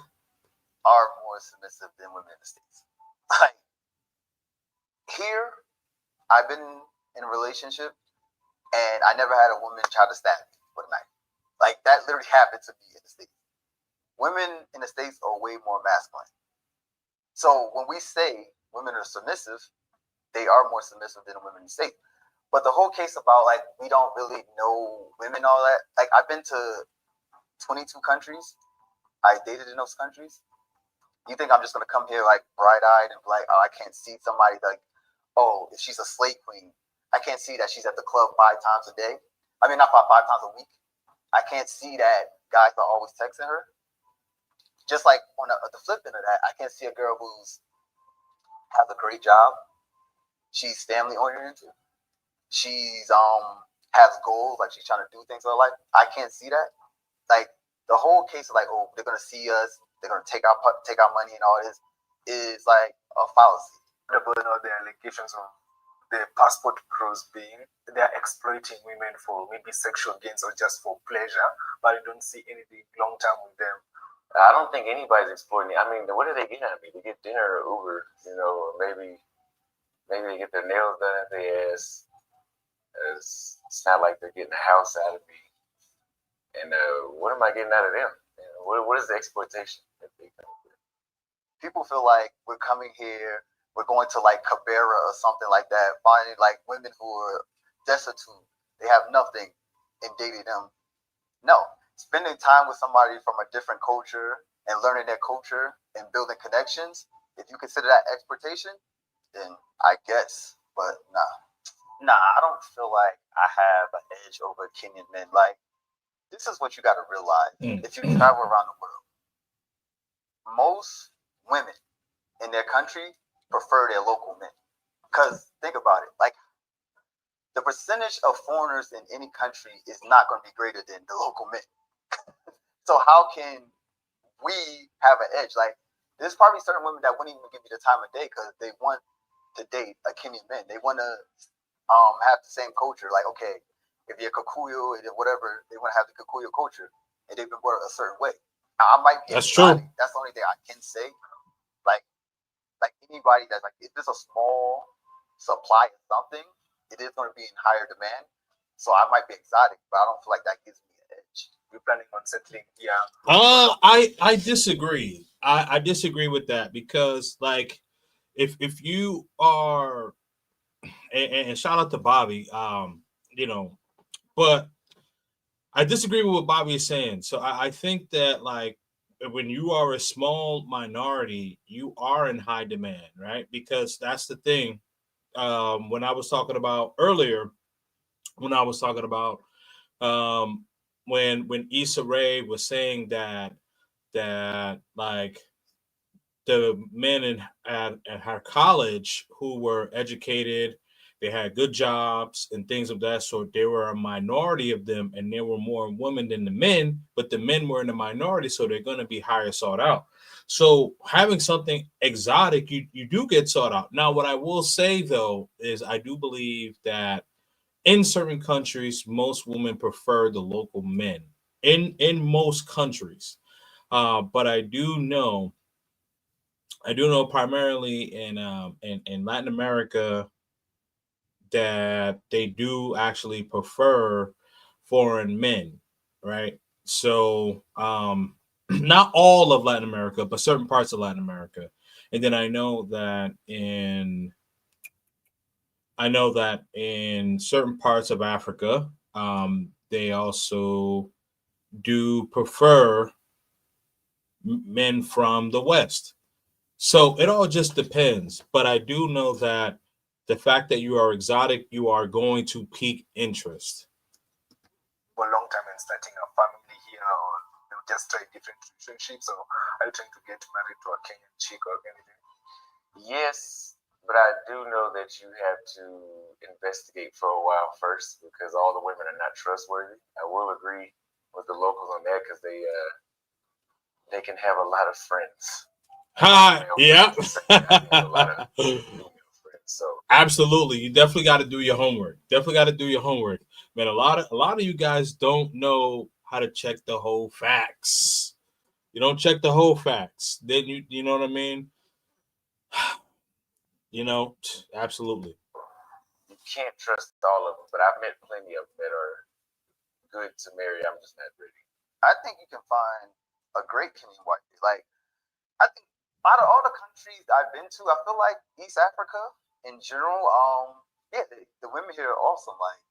Are more submissive than women in the States. Like, here, I've been in a relationship and I never had a woman try to stab me with a knife. Like, that literally happened to me in the States. Women in the States are way more masculine. So when we say women are submissive, they are more submissive than women in the States. But the whole case about like we don't really know women, all that, like I've been to 22 countries. I dated in those countries. You think I'm just gonna come here like bright-eyed and be like, oh, I can't see somebody like, oh, if she's a slave queen, I can't see that she's at the club 5 times a day. I mean, not 5 times a week. I can't see that guys are always texting her. Just like on the flip end of that, I can't see a girl who's has a great job. She's family oriented. She's has goals, like she's trying to do things in her life. I can't see that. Like the whole case of like, oh, they're gonna see us, they're gonna take our money and all this is like a fallacy. About the allegations of the passport bros being they're exploiting women for maybe sexual gains or just for pleasure, but I don't see anything long term with them. I don't think anybody's exploiting. I mean, what do they get out of me? They get dinner or Uber, or maybe they get their nails done at their ass. It's not like they're getting a house out of me. And what am I getting out of them? What is the exploitation? People feel like we're coming here, we're going to like Cabrera or something like that, finding like women who are destitute, they have nothing, and dating them. No, spending time with somebody from a different culture and learning their culture and building connections, if you consider that exploitation, then I guess. But nah, I don't feel like I have an edge over Kenyan men. Like, this is what you got to realize. If you travel around the world, most women in their country prefer their local men. Because think about it, like the percentage of foreigners in any country is not going to be greater than the local men. So how can we have an edge? Like, there's probably certain women that wouldn't even give me the time of day because they want to date a Kenyan man. They want to have the same culture. Like, okay, if you're Kikuyu and whatever, they want to have the Kikuyu culture, and they've been brought up a certain way. Now, I might be exotic. True. That's the only thing I can say. Like anybody that's like, if there's a small supply of something, it is going to be in higher demand. So I might be exotic, but I don't feel like that gives me an edge. You're planning on settling here? I disagree. I disagree with that because like if you are and shout out to Bobby, but I disagree with what Bobby is saying. So I think that like when you are a small minority, you are in high demand, right? Because that's the thing. When I was talking about earlier, when Issa Rae was saying that like the men at her college who were educated, they had good jobs and things of that sort. There were a minority of them, and there were more women than the men, but the men were in the minority, so they're going to be higher sought out. So having something exotic, you do get sought out. Now, what I will say, though, is I do believe that in certain countries, most women prefer the local men. in most countries. But I do know primarily in Latin America that they do actually prefer foreign men, right? So not all of Latin America, but certain parts of Latin America. And then I know that in certain parts of Africa, they also do prefer men from the West. So it all just depends. But I do know that the fact that you are exotic, you are going to pique interest. For a long time and starting a family here, or you just try different relationships, or are you trying to get married to a Kenyan chick or anything? Yes, but I do know that you have to investigate for a while first because all the women are not trustworthy. I will agree with the locals on that because they can have a lot of friends. Hi, yeah. So absolutely, you definitely got to do your homework. Man. A lot of you guys don't know how to check the whole facts. You don't check the whole facts. Then you know what I mean? Absolutely. You can't trust all of them, but I've met plenty of them that are good to marry. I'm just not ready. I think you can find a great Kenyan wife. Like, I think out of all the countries I've been to, I feel like East Africa in general, yeah, the women here are awesome. Like,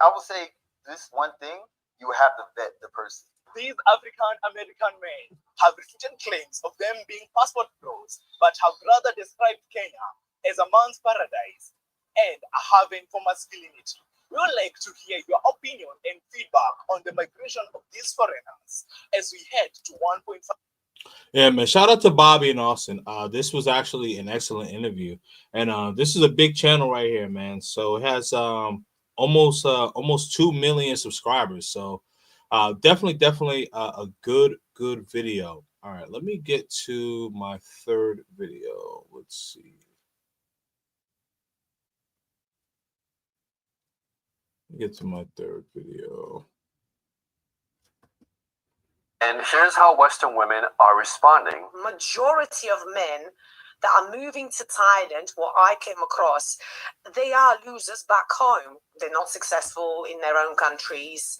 I would say this one thing, you have to vet the person. These African American men have refuted claims of them being passport bros, but have rather described Kenya as a man's paradise and a haven for masculinity. We would like to hear your opinion and feedback on the migration of these foreigners as we head to 1.5. Yeah, man. Shout out to Bobby and Austin. This was actually an excellent interview, and this is a big channel right here, man. So it has almost 2 million subscribers. So definitely a good video. All right, let me get to my third video. Let's see. Get to my third video. And here's how Western women are responding. Majority of men that are moving to Thailand, what I came across, they are losers back home. They're not successful in their own countries.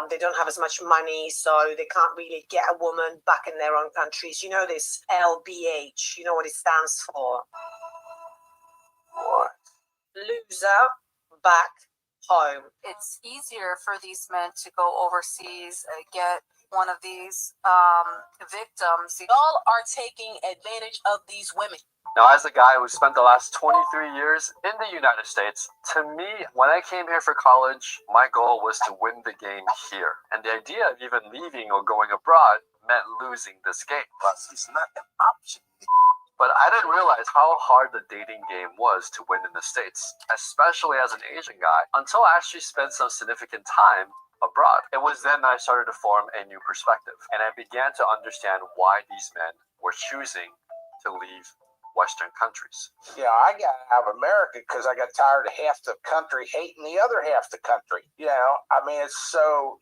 They don't have as much money, so they can't really get a woman back in their own countries. You know this LBH, you know what it stands for? What? Loser back home. It's easier for these men to go overseas, get one of these victims. Y'all are taking advantage of these women. Now, as a guy who spent the last 23 years in the United States, to me, when I came here for college, my goal was to win the game here. And the idea of even leaving or going abroad meant losing this game. Plus, it's not an option. But I didn't realize how hard the dating game was to win in the States, especially as an Asian guy, until I actually spent some significant time abroad. It was then that I started to form a new perspective, and I began to understand why these men were choosing to leave Western countries. Yeah, I got out of America because I got tired of half the country hating the other half the country. You know, I mean, it's so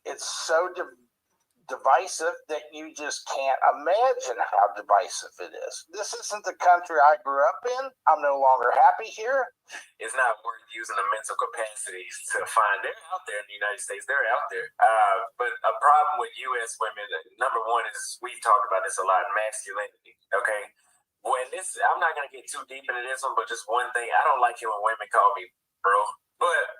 divisive that you just can't imagine how divisive it is. This isn't the country I grew up in. I'm no longer happy here. It's not worth using the mental capacity to find. They're out there in the United States. They're out there. But a problem with U.S. women, number one is, we've talked about this a lot, masculinity. Okay? I'm not going to get too deep into this one, but just one thing. I don't like it when women call me bro. But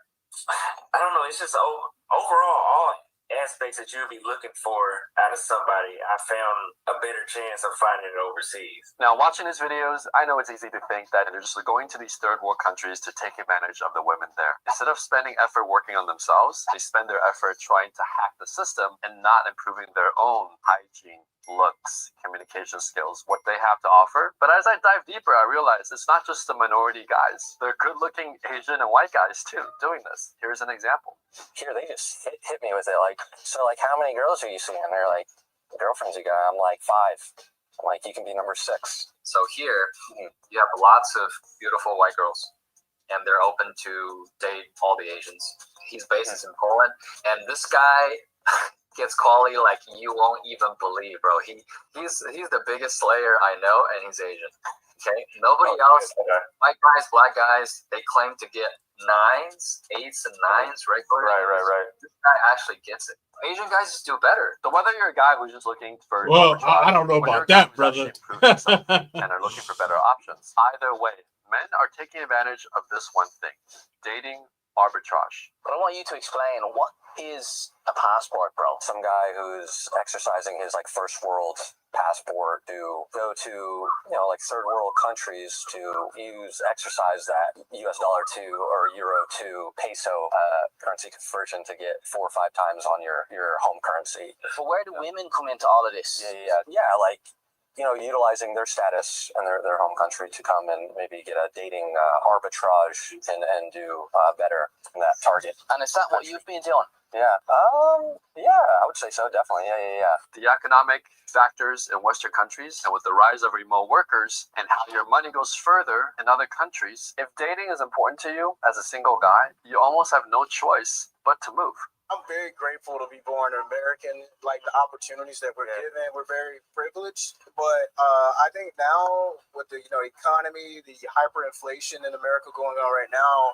I don't know. It's just overall, all aspects that you'd be looking for out of somebody, I found a better chance of finding it overseas. Now, watching these videos, I know it's easy to think that they're just going to these third world countries to take advantage of the women there. Instead of spending effort working on themselves, they spend their effort trying to hack the system and not improving their own hygiene, looks, communication skills, what they have to offer. But as I dive deeper, I realize it's not just the minority guys. They're good-looking Asian and white guys too doing this. Here's an example. Here, they just hit me with it. So how many girls are you seeing? They're like, girlfriends you got? I'm like 5. I'm like, you can be number 6. So here, you have lots of beautiful white girls, and they're open to date all the Asians. He's based in Poland, and this guy gets quality like you won't even believe, bro. He's the biggest slayer I know, and he's Asian. Okay, nobody else. White guys, black guys, they claim to get 9s, 8s, and 9s regularly. Right. This guy actually gets it. Asian guys just do better. So whether you're a guy who's just looking for Well, I don't know about that, brother. and are looking for better options, either way, men are taking advantage of this one thing: dating arbitrage. But I want you to explain, what is a passport, bro? Some guy who's exercising his like first world passport to go to, you know, like third world countries to exercise that US dollar to or euro to peso currency conversion to get 4 or 5 times on your home currency. But where do women come into all of this? Yeah, like, you know, utilizing their status and their home country to come and maybe get a dating arbitrage and do better in that target. And is that what you've been doing? Yeah. Yeah, I would say so, definitely. Yeah. The economic factors in Western countries and with the rise of remote workers and how your money goes further in other countries, if dating is important to you as a single guy, you almost have no choice but to move. I'm very grateful to be born an American. Like the opportunities that we're given, we're very privileged. But I think now with the economy, the hyperinflation in America going on right now,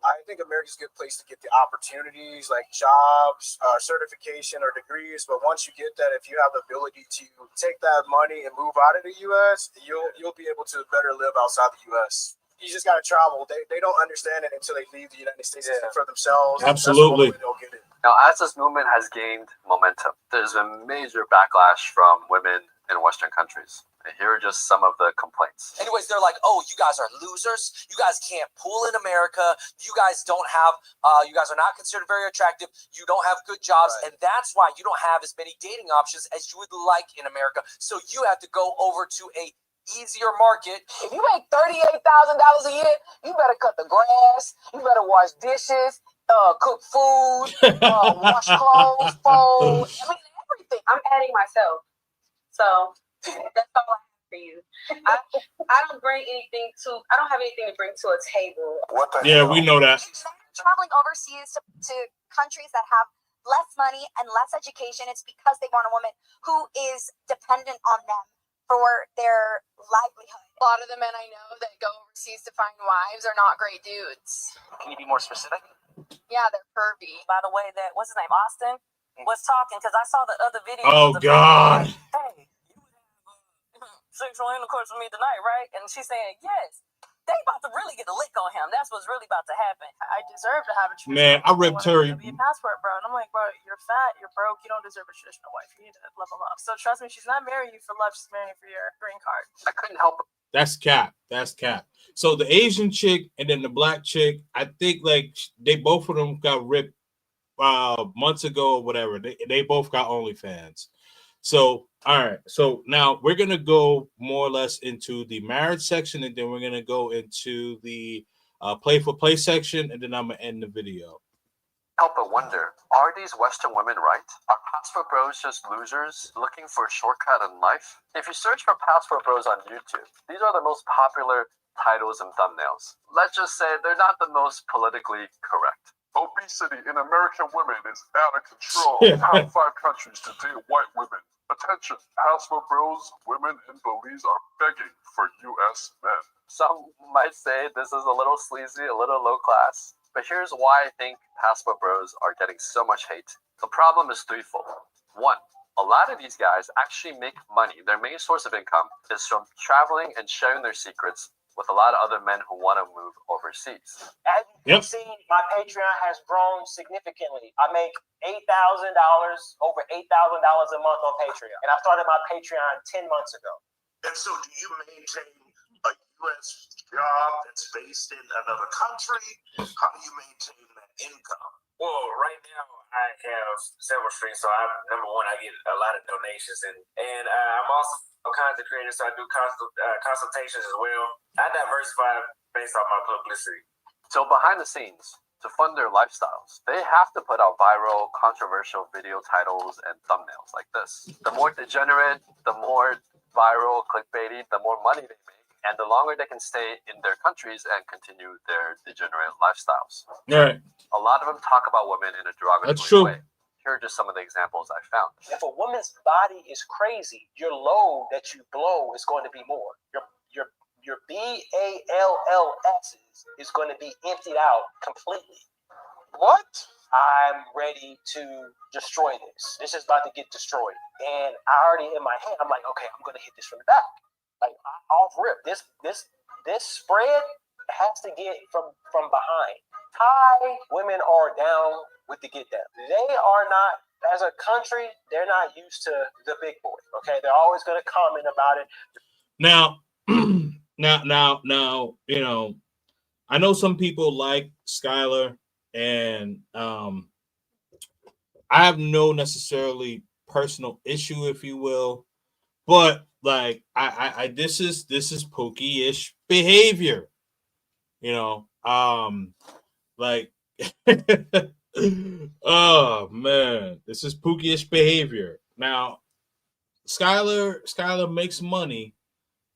I think America's a good place to get the opportunities, like jobs, certification, or degrees. But once you get that, if you have the ability to take that money and move out of the U.S., you'll be able to better live outside the U.S. You just got to travel. They don't understand it until they leave the United States for themselves. Absolutely. That's the only way they'll get it. Now, as this movement has gained momentum, there's been major backlash from women in Western countries. And here are just some of the complaints. Anyways, they're like, oh, you guys are losers. You guys can't pool in America. You guys don't have, you guys are not considered very attractive. You don't have good jobs. Right. And that's why you don't have as many dating options as you would like in America. So you have to go over to a easier market. If you make $38,000 a year, you better cut the grass. You better wash dishes, cook food, wash clothes, fold. I mean, everything. I'm adding myself. So that's all I have for you. I don't bring anything I don't have anything to bring to a table. What the hell? We know that. Traveling overseas to countries that have less money and less education, it's because they want a woman who is dependent on them for their livelihood. A lot of the men I know that go overseas to find wives are not great dudes. Can you be more specific? Yeah, they're pervy. By the way, that what's his name, Austin, was talking because I saw the other video. Oh God! Hey, you would have sexual intercourse with me tonight, right? And she's saying yes. They about to really get a lick on him. That's what's really about to happen. I deserve to have a traditional. Man, I ripped her. Be a passport, bro. And I'm like, bro, you're fat, you're broke, you don't deserve a traditional wife. You need to level up. So trust me, she's not marrying you for love. She's marrying you for your green card. I couldn't help it. That's cap. That's cap. So the Asian chick and then the black chick, I think like they both of them got ripped months ago or whatever. They both got OnlyFans. So all right. So now we're gonna go more or less into the marriage section, and then we're gonna go into the play for play section, and then I'm gonna end the video. Help but wonder, are these Western women right? Are passport bros just losers looking for a shortcut in life? If you search for passport bros on YouTube, these are the most popular titles and thumbnails. Let's just say they're not the most politically correct. Obesity in American women is out of control. Top 5 countries to date white women. Attention, passport bros, women in Belize are begging for U.S. men. Some might say this is a little sleazy, a little low class. But here's why I think passport bros are getting so much hate. The problem is threefold. One, a lot of these guys actually make money. Their main source of income is from traveling and sharing their secrets with a lot of other men who want to move overseas. As you can see, my Patreon has grown significantly. I make $8,000, over $8,000 a month on Patreon. And I started my Patreon 10 months ago. And so do you maintain a U.S. job that's based in another country? How do you maintain that income? Well, right now I have several streams. So number one, I get a lot of donations, and I'm also a content creator, so I do consultations as well. I diversify based off my publicity. So behind the scenes, to fund their lifestyles, they have to put out viral, controversial video titles and thumbnails like this. The more degenerate, the more viral, clickbaity, the more money they make, and the longer they can stay in their countries and continue their degenerate lifestyles. Right. A lot of them talk about women in a derogatory That's true. way. Here are just some of the examples I found. If a woman's body is crazy, your load that you blow is going to be more. Your BALLS is going to be emptied out completely. What? I'm ready to destroy this. This is about to get destroyed. And I already in my head, I'm like, okay, I'm going to hit this from the back. Like off rip. This spread has to get from behind. Thai women are down with the get down. They are not, as a country, they're not used to the big boy. Okay, they're always going to comment about it. Now, now, you know, I know some people like Skylar, and I have no necessarily personal issue, if you will, but like I this is Pookie-ish behavior, you know. Like oh man, this is Pookie-ish behavior. Now, Skylar makes money,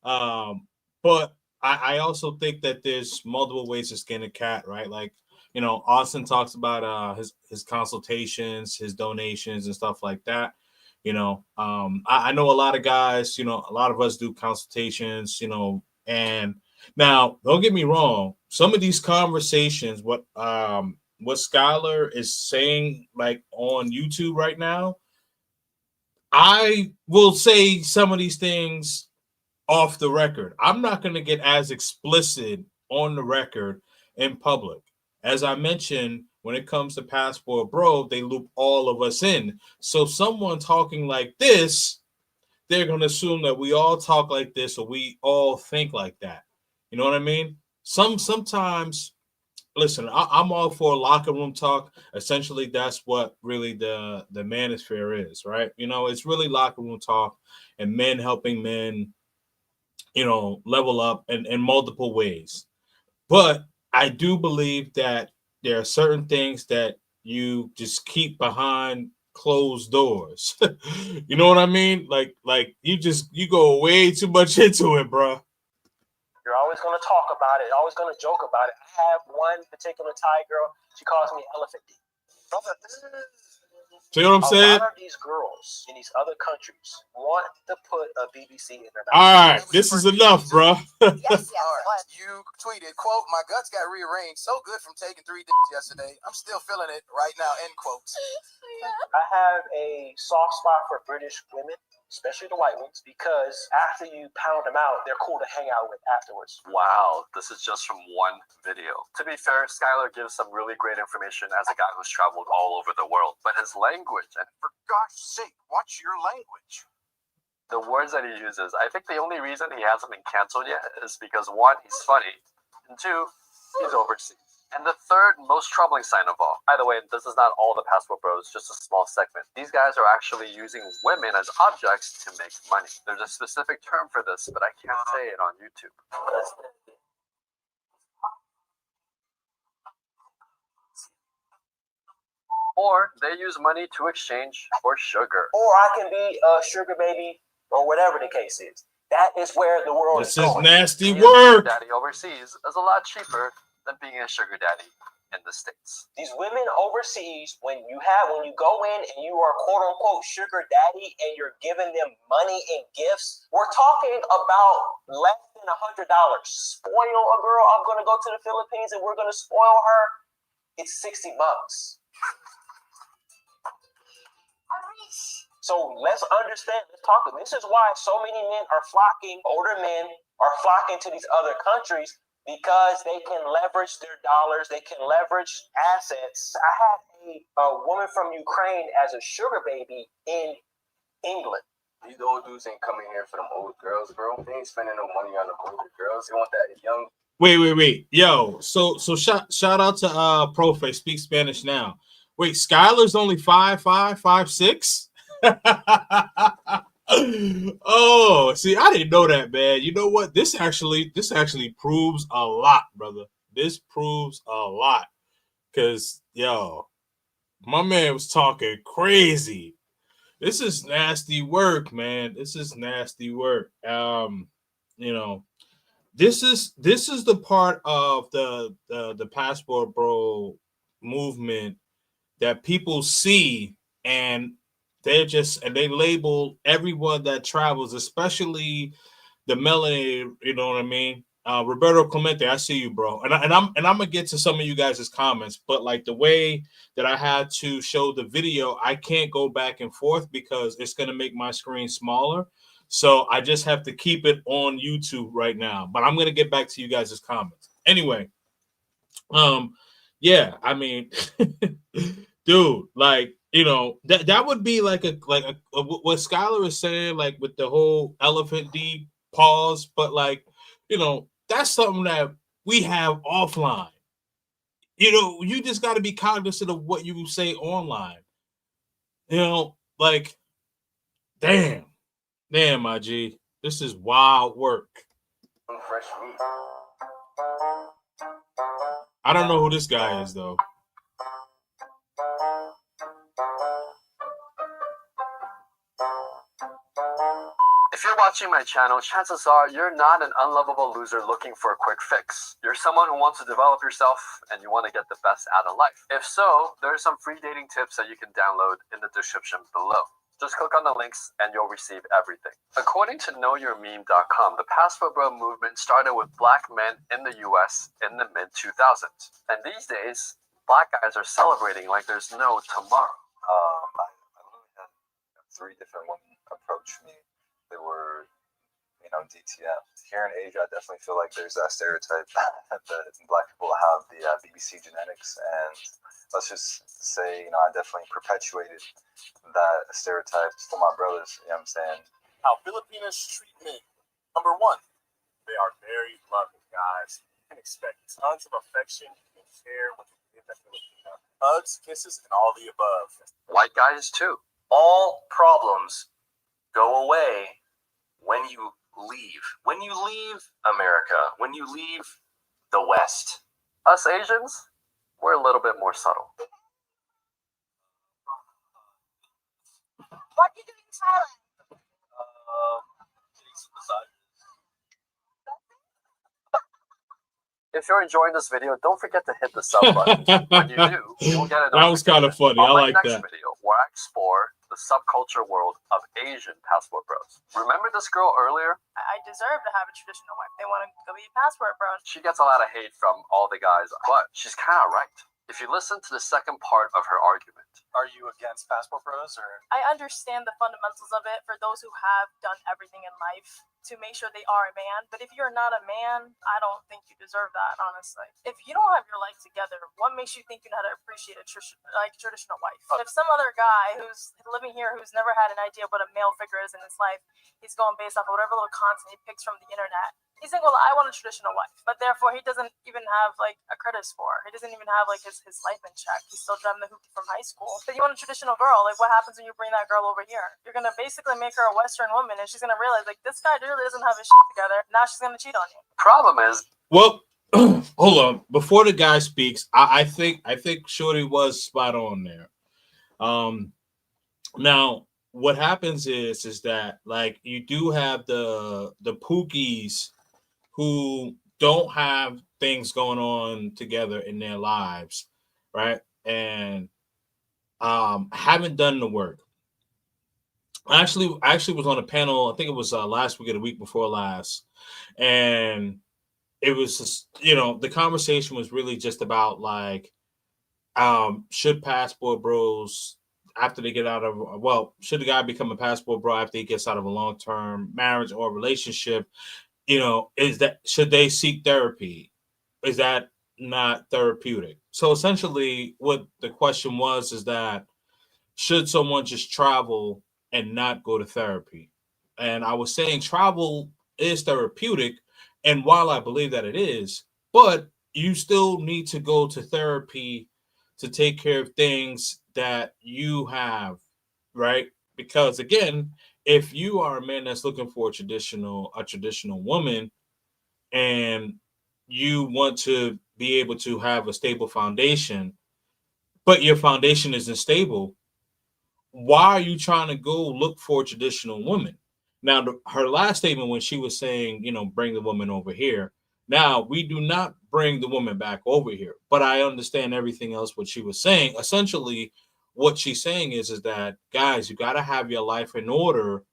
but I also think that there's multiple ways to skin a cat, right? Like, you know, Austin talks about his consultations, his donations, and stuff like that. You know, I know a lot of guys, you know, a lot of us do consultations, you know, and now don't get me wrong, some of these conversations, what Skylar is saying, like on YouTube right now, I will say some of these things off the record. I'm not going to get as explicit on the record in public. As I mentioned, when it comes to Passport Bro, they loop all of us in. So someone talking like this, they're going to assume that we all talk like this or we all think like that. You know what I mean? Sometimes, listen, I'm all for locker room talk. Essentially, that's what really the manosphere is, right? You know, it's really locker room talk and men helping men, you know, level up in multiple ways. But I do believe that there are certain things that you just keep behind closed doors. You know what I mean? Like you go way too much into it, bro. You're always going to talk about it, always going to joke about it. I have one particular Thai girl. She calls me Elephant D. See what I'm saying? A lot of these girls in these other countries want to put a BBC in their mouth. All right, this is enough, bro. Yes. You tweeted, quote, "My guts got rearranged so good from taking 3 dicks yesterday. I'm still feeling it right now," end quotes. I have a soft spot for British women, especially the white ones, because after you pound them out, they're cool to hang out with afterwards. Wow, this is just from one video. To be fair, Skylar gives some really great information as a guy who's traveled all over the world, but his language, and for gosh sake, watch your language. The words that he uses, I think the only reason he hasn't been canceled yet is because one, he's funny, and two, he's overseas. And the third most troubling sign of all, by the way, this is not all the Passport Bros, just a small segment. These guys are actually using women as objects to make money. There's a specific term for this, but I can't say it on YouTube. Or they use money to exchange for sugar. Or I can be a sugar baby, or whatever the case is. That is where the world is going. This is nasty Being a work. sugar daddy overseas is a lot cheaper than being a sugar daddy in the States. These women overseas, when you go in and you are quote unquote sugar daddy and you're giving them money and gifts, we're talking about less than $100. Spoil a girl, I'm gonna go to the Philippines and we're gonna spoil her. It's $60. So let's understand, let's talk. This is why so many men are flocking, older men are flocking to these other countries, because they can leverage their dollars, they can leverage assets. I had a woman from Ukraine as a sugar baby in England. These old dudes ain't coming here for them old girls, bro. They ain't spending no money on them older girls. They want that young. Wait. Yo, so shout out to Profe, speak Spanish now. Wait, Skylar's only 5'6"? Oh, see, I didn't know that, man. You know what? This actually proves a lot, brother. This proves a lot. Cause yo, my man was talking crazy. This is nasty work, man. This is nasty work. You know, this is the part of the Passport Bro movement that people see and they label everyone that travels, especially the melanated, you know what I mean? Roberto Clemente, I see you, bro. And I'm gonna get to some of you guys' comments, but like the way that I had to show the video, I can't go back and forth because it's gonna make my screen smaller. So I just have to keep it on YouTube right now. But I'm gonna get back to you guys' comments. Anyway, yeah, I mean, dude, like, you know, that would be like what Skylar is saying, like with the whole elephant D pause, but like, you know, that's something that we have offline. You know, you just got to be cognizant of what you say online. You know, like, damn, my G, this is wild work. Fresh meat. I don't know who this guy is though. If you're watching my channel, chances are you're not an unlovable loser looking for a quick fix. You're someone who wants to develop yourself and you want to get the best out of life. If so, there are some free dating tips that you can download in the description below. Just click on the links and you'll receive everything. According to KnowYourMeme.com, the Passport Bro movement started with black men in the US in the mid-2000s. And these days, black guys are celebrating like there's no tomorrow. I literally had 3 different women approach me. They were, you know, DTM. Here in Asia, I definitely feel like there's that stereotype that black people have the BBC genetics, and let's just say, you know, I definitely perpetuated that stereotype for my brothers. You know what I'm saying? How Filipinos treat men. Number 1, they are very loving guys. You can expect tons of affection and care when you get that Filipino. Hugs, kisses, and all the above. White guys too. All problems go away when you leave. When you leave America, when you leave the West. Us Asians, we're a little bit more subtle. What do you do in Thailand? Getting some massages. If you're enjoying this video, don't forget to hit the sub button. When you do, you'll get a notification. That was kind of funny. I like next that. Video, where I explore the subculture world of Asian passport bros. Remember this girl earlier? I deserve to have a traditional wife. They want to go be a passport bro. She gets a lot of hate from all the guys, but she's kind of right. If you listen to the second part of her argument. Are you against passport bros, or? I understand the fundamentals of it for those who have done everything in life to make sure they are a man. But if you're not a man, I don't think you deserve that, honestly. If you don't have your life together, what makes you think you know how to appreciate a traditional wife? If some other guy who's living here who's never had an idea of what a male figure is in his life, he's going based off of whatever little content he picks from the internet. He's saying, well, I want a traditional wife, but therefore he doesn't even have like a credit score. He doesn't even have like his life in check. He's still driving the hoopty from high school. But you want a traditional girl, like what happens when you bring that girl over here? You're gonna basically make her a Western woman, and she's gonna realize like this guy really doesn't have his shit together. Now she's gonna cheat on you. Problem is, well, hold on. Before the guy speaks, I think Shorty was spot on there. Now what happens is that like you do have the Pookies who don't have things going on together in their lives, right? And haven't done the work. I actually was on a panel, I think it was last week or the week before last, and it was just, you know, the conversation was really just about like should passport bros, after they get out of, well, should the guy become a passport bro after he gets out of a long-term marriage or relationship? You know, should they seek therapy? Is that not therapeutic? So essentially what the question was is that should someone just travel and not go to therapy? And I was saying travel is therapeutic. And while I believe that it is, but you still need to go to therapy to take care of things that you have, right? Because again, if you are a man that's looking for a traditional woman and you want to be able to have a stable foundation, but your foundation isn't stable, why are you trying to go look for a traditional woman? Now, her last statement when she was saying, you know, bring the woman over here. Now, we do not bring the woman back over here, but I understand everything else what she was saying. Essentially, what she's saying is that, guys, you got to have your life in order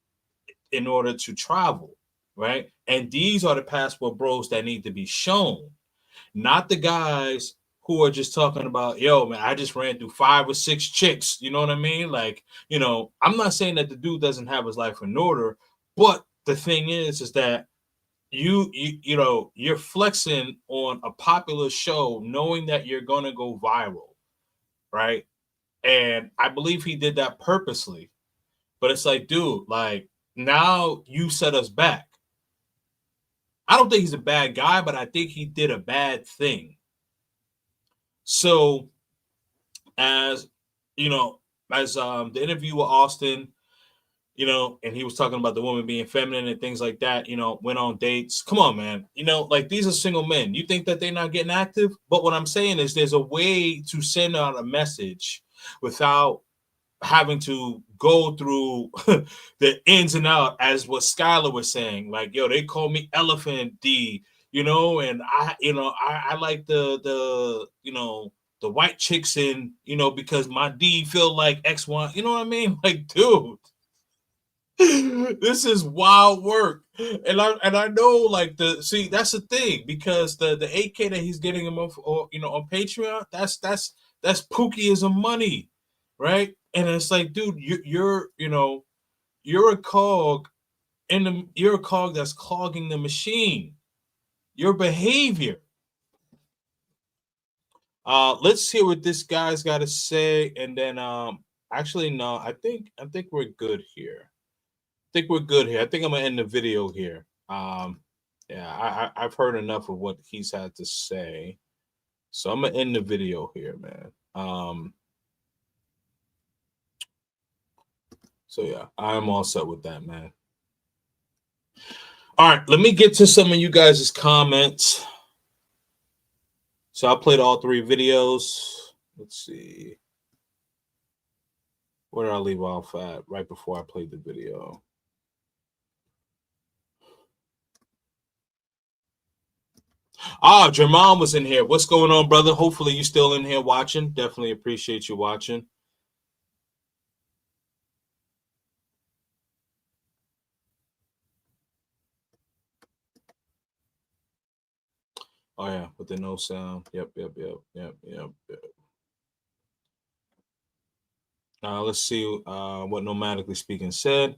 to travel, right? And these are the passport bros that need to be shown, not the guys who are just talking about, yo, man, I just ran through 5 or 6 chicks. You know what I mean? Like, you know, I'm not saying that the dude doesn't have his life in order, but the thing is that you know, you're flexing on a popular show knowing that you're going to go viral, right? And I believe he did that purposely. But it's like, dude, like, now you set us back. I don't think he's a bad guy, but I think he did a bad thing. So, as you know, as the interview with Austin, you know, and he was talking about the woman being feminine and things like that, you know, went on dates. Come on, man. You know, like, these are single men. You think that they're not getting active? But what I'm saying is there's a way to send out a message without having to go through the ins and out, as what Skylar was saying. Like, yo, they call me Elephant D, you know, and I like the you know, the white chicks in, you know, because my D feel like X1, you know what I mean? Like, dude, this is wild work. And I know, like, that's the thing, because the 8K that he's getting him on, you know, on Patreon, that's Pookieism money, right? And it's like, dude, you're you know, you're a cog you're a cog that's clogging the machine. Your behavior. Let's hear what this guy's got to say, and then actually no, I think we're good here. I think we're good here. I think I'm gonna end the video here. Yeah, I've heard enough of what he's had to say, so I'm gonna end the video here, man. So yeah, I'm all set with that, man. All right, let me get to some of you guys' comments. So I played all 3 videos. Let's see. Where did I leave off at right before I played the video? Jermon was in here. What's going on, brother? Hopefully you're still in here watching. Definitely appreciate you watching. Oh yeah, with the no sound. Yep. Let's see what Nomadically Speaking said.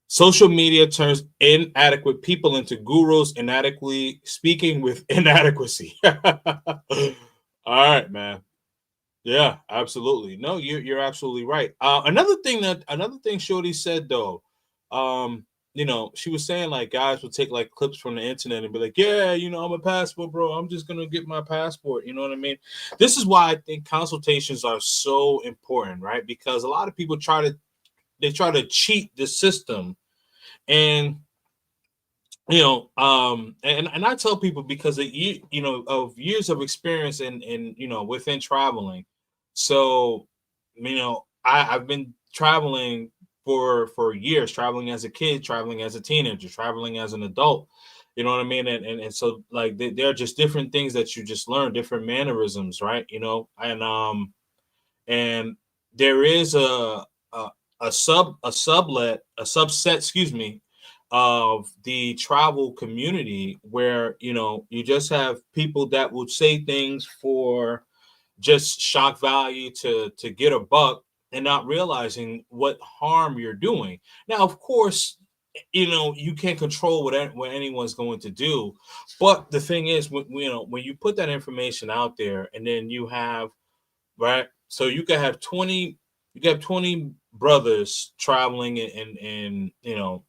Social media turns inadequate people into gurus, inadequately speaking with inadequacy. All right, man. Yeah, absolutely. No, you're absolutely right. Another thing Shorty said though, you know, she was saying, like, guys would take like clips from the internet and be like, yeah, you know, I'm a passport bro. I'm just gonna get my passport. You know what I mean? This is why I think consultations are so important, right? Because a lot of people try to cheat the system. And you know, and I tell people, because of you know, of years of experience in you know, within traveling. So, you know, I've been traveling for years, traveling as a kid, traveling as a teenager, traveling as an adult. You know what I mean? And so, like, there are just different things that you just learn, different mannerisms, right? You know, and there is a subset, excuse me, of the travel community where, you know, you just have people that would say things for just shock value to get a buck, and not realizing what harm you're doing. Now, of course, you know, you can't control what anyone's going to do, but the thing is, you know, when you put that information out there, and then you have, right, so you could have 20 brothers traveling in you know,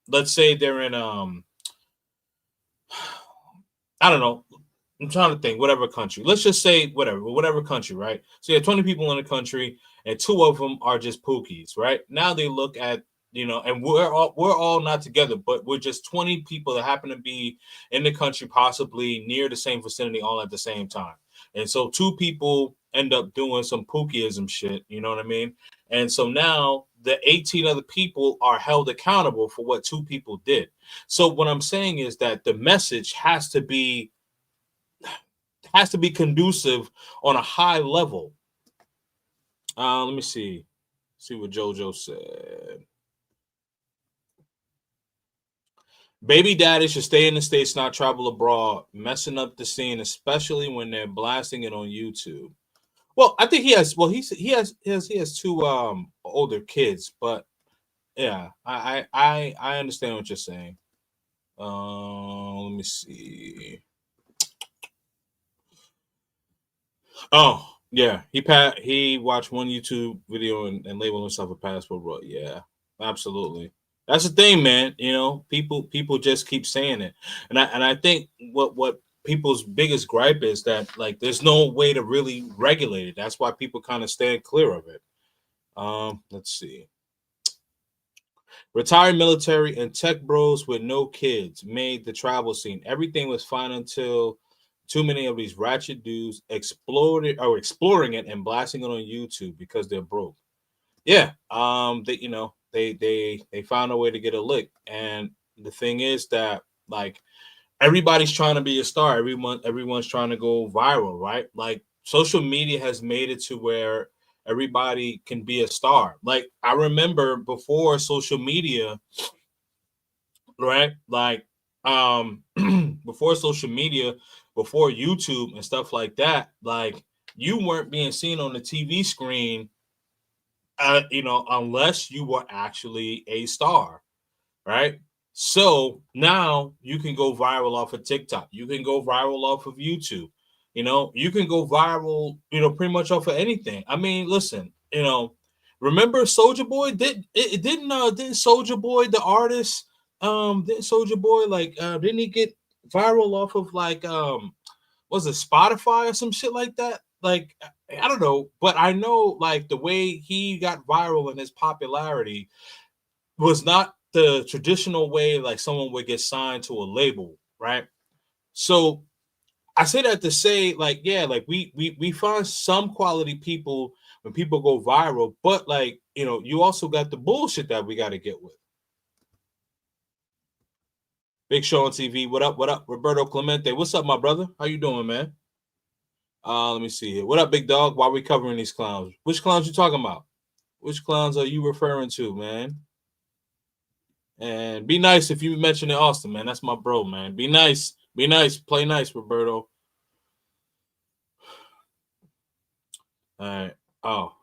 let's say they're in I don't know, I'm trying to think, whatever country. Let's just say whatever country, right? So you have 20 people in the country, and 2 of them are just pookies, right? Now they look at, you know, and we're all not together, but we're just 20 people that happen to be in the country, possibly near the same vicinity, all at the same time. And so 2 people end up doing some pookieism shit, you know what I mean? And so now the 18 other people are held accountable for what 2 people did. So what I'm saying is that the message has to be conducive on a high level. Let me see. See what JoJo said. Baby daddy should stay in the States, not travel abroad, messing up the scene, especially when they're blasting it on YouTube. Well, I think he has. Well, he has two older kids, but yeah, I understand what you're saying. Let me see. Oh yeah, he watched one YouTube video and labeled himself a passport bro. Yeah, absolutely. That's the thing, man. You know, people just keep saying it, and I think what people's biggest gripe is that like there's no way to really regulate it. That's why people kind of stand clear of it. Let's see. Retired military and tech bros with no kids made the travel scene. Everything was fine until too many of these ratchet dudes exploring it and blasting it on YouTube because they're broke. Yeah, they found a way to get a lick, and the thing is that like everybody's trying to be a star. Everyone's trying to go viral, right? Like social media has made it to where everybody can be a star. Like I remember before social media, right? Like before social media, before YouTube and stuff like that, like you weren't being seen on the TV screen unless you were actually a star, right? So now you can go viral off of TikTok. You can go viral off of YouTube. You can go viral, pretty much off of anything. I mean, listen, remember Soldier Boy? Didn't Soldier Boy the artist? Didn't Soldier Boy didn't he get viral off of was it Spotify or some shit like that? Like I don't know, but I know like the way he got viral and his popularity was not the traditional way like someone would get signed to a label, right? So I say that to say like yeah, like we find some quality people when people go viral, but like you also got the bullshit that we got to get with. Big Show on TV. What up? What up? Roberto Clemente. What's up, my brother? How you doing, man? Let me see here. What up, big dog? Why are we covering these clowns? Which clowns you talking about? Which clowns are you referring to, man? And be nice if you mention it, Austin, man. That's my bro, man. Be nice. Be nice. Play nice, Roberto. All right. Oh.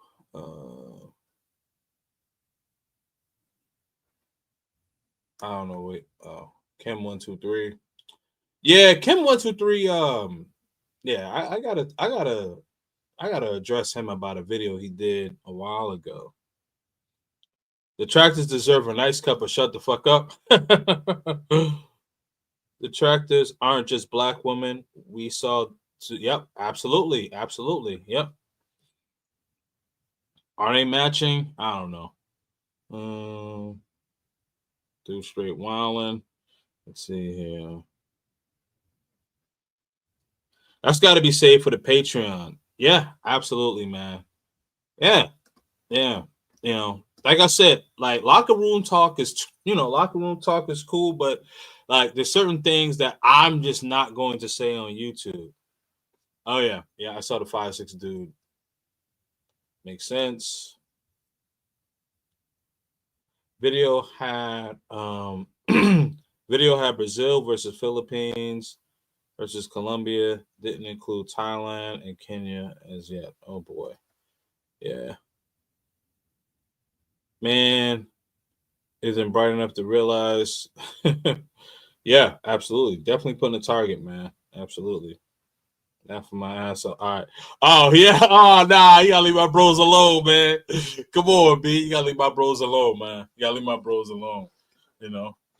I don't know. Wait. Oh. Kim123. Yeah, Kim123. Yeah, I gotta address him about a video he did a while ago. The tractors deserve a nice cup of shut the fuck up. The tractors aren't just black women. We saw, yep, absolutely, absolutely, yep. Are they matching? I don't know. Do straight wildin'. Let's see here. That's got to be saved for the Patreon. Yeah, absolutely, man. Yeah, yeah. Like I said, like locker room talk is cool, but like there's certain things that I'm just not going to say on YouTube. Oh yeah, I saw the 5'6" dude. Makes sense. Video had Brazil versus Philippines versus Colombia. Didn't include Thailand and Kenya as yet. Oh boy. Yeah. Man, isn't bright enough to realize. Yeah, absolutely. Definitely putting a target, man. Absolutely. Not for my ass. All right. Oh, yeah. Oh, nah. You gotta leave my bros alone, man. Come on, B. You gotta leave my bros alone, man. You gotta leave my bros alone.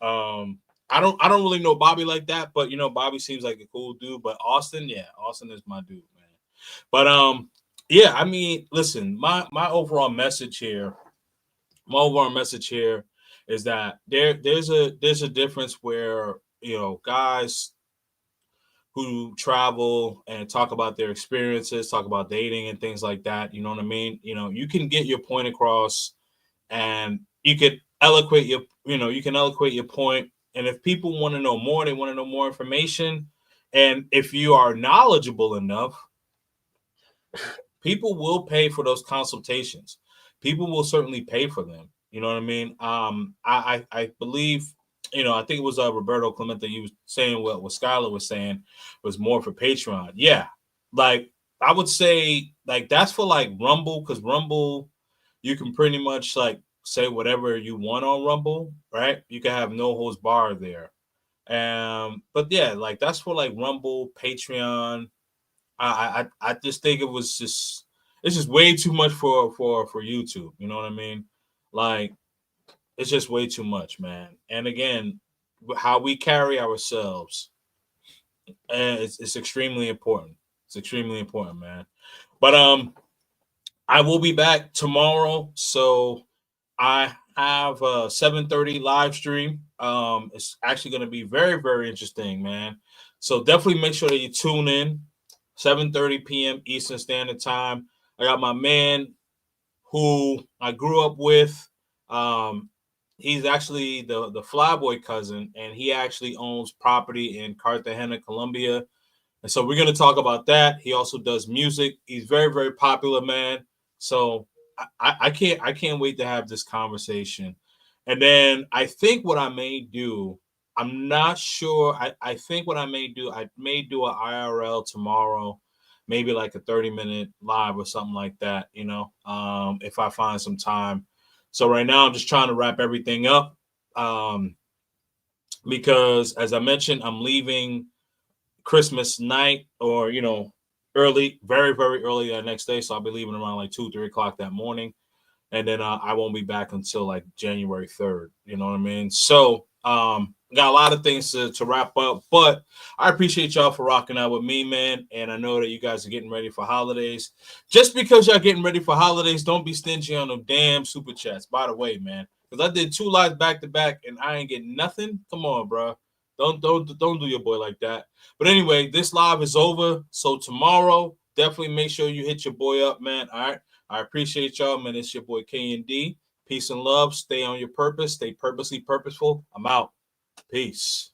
I don't really know Bobby like that, but Bobby seems like a cool dude. But Austin, yeah, Austin is my dude, man. But yeah, I mean, listen, my overall message here is that there's a difference where guys who travel and talk about their experiences, talk about dating and things like that. You know what I mean? You can get your point across, and you can eloquate your point. And if people want to know more, they want to know more information. And if you are knowledgeable enough, people will pay for those consultations. People will certainly pay for them. You know what I mean? I believe, I think it was Roberto Clemente. He was saying what Skylar was saying was more for Patreon. Yeah, like I would say, like that's for like Rumble, because Rumble, you can pretty much like say whatever you want on Rumble, right? You can have no holds barred there. But yeah, like that's for like Rumble, Patreon. I just think it's just way too much for YouTube. You know what I mean? Like it's just way too much, man. And again, how we carry ourselves, it's extremely important. It's extremely important, man. But I will be back tomorrow. So I have a 7:30 live stream. It's actually going to be very, very interesting, man. So definitely make sure that you tune in. 7:30 p.m. Eastern Standard Time. I got my man who I grew up with. He's actually the Flyboy cousin, and he actually owns property in Cartagena, Colombia. And so we're going to talk about that. He also does music. He's very, very popular, man. So I can't wait to have this conversation. And then I think what I may do, I'm not sure. I think what I may do an IRL tomorrow, maybe like a 30-minute live or something like that, if I find some time. So right now I'm just trying to wrap everything up. Because as I mentioned, I'm leaving Christmas night, or early, very, very early that next day. So I'll be leaving around like 2-3 o'clock that morning, and then I won't be back until like January 3rd. You know what I mean? So got a lot of things to wrap up, but I appreciate y'all for rocking out with me, man. And I know that you guys are getting ready for holidays. Just because y'all getting ready for holidays, don't be stingy on them damn super chats. By the way, man, because I did 2 lives back to back and I ain't getting nothing. Come on, bro. Don't do your boy like that. But anyway, this live is over. So tomorrow, definitely make sure you hit your boy up, man. All right. I appreciate y'all, man. It's your boy K&D. Peace and love. Stay on your purpose. Stay purposely purposeful. I'm out. Peace.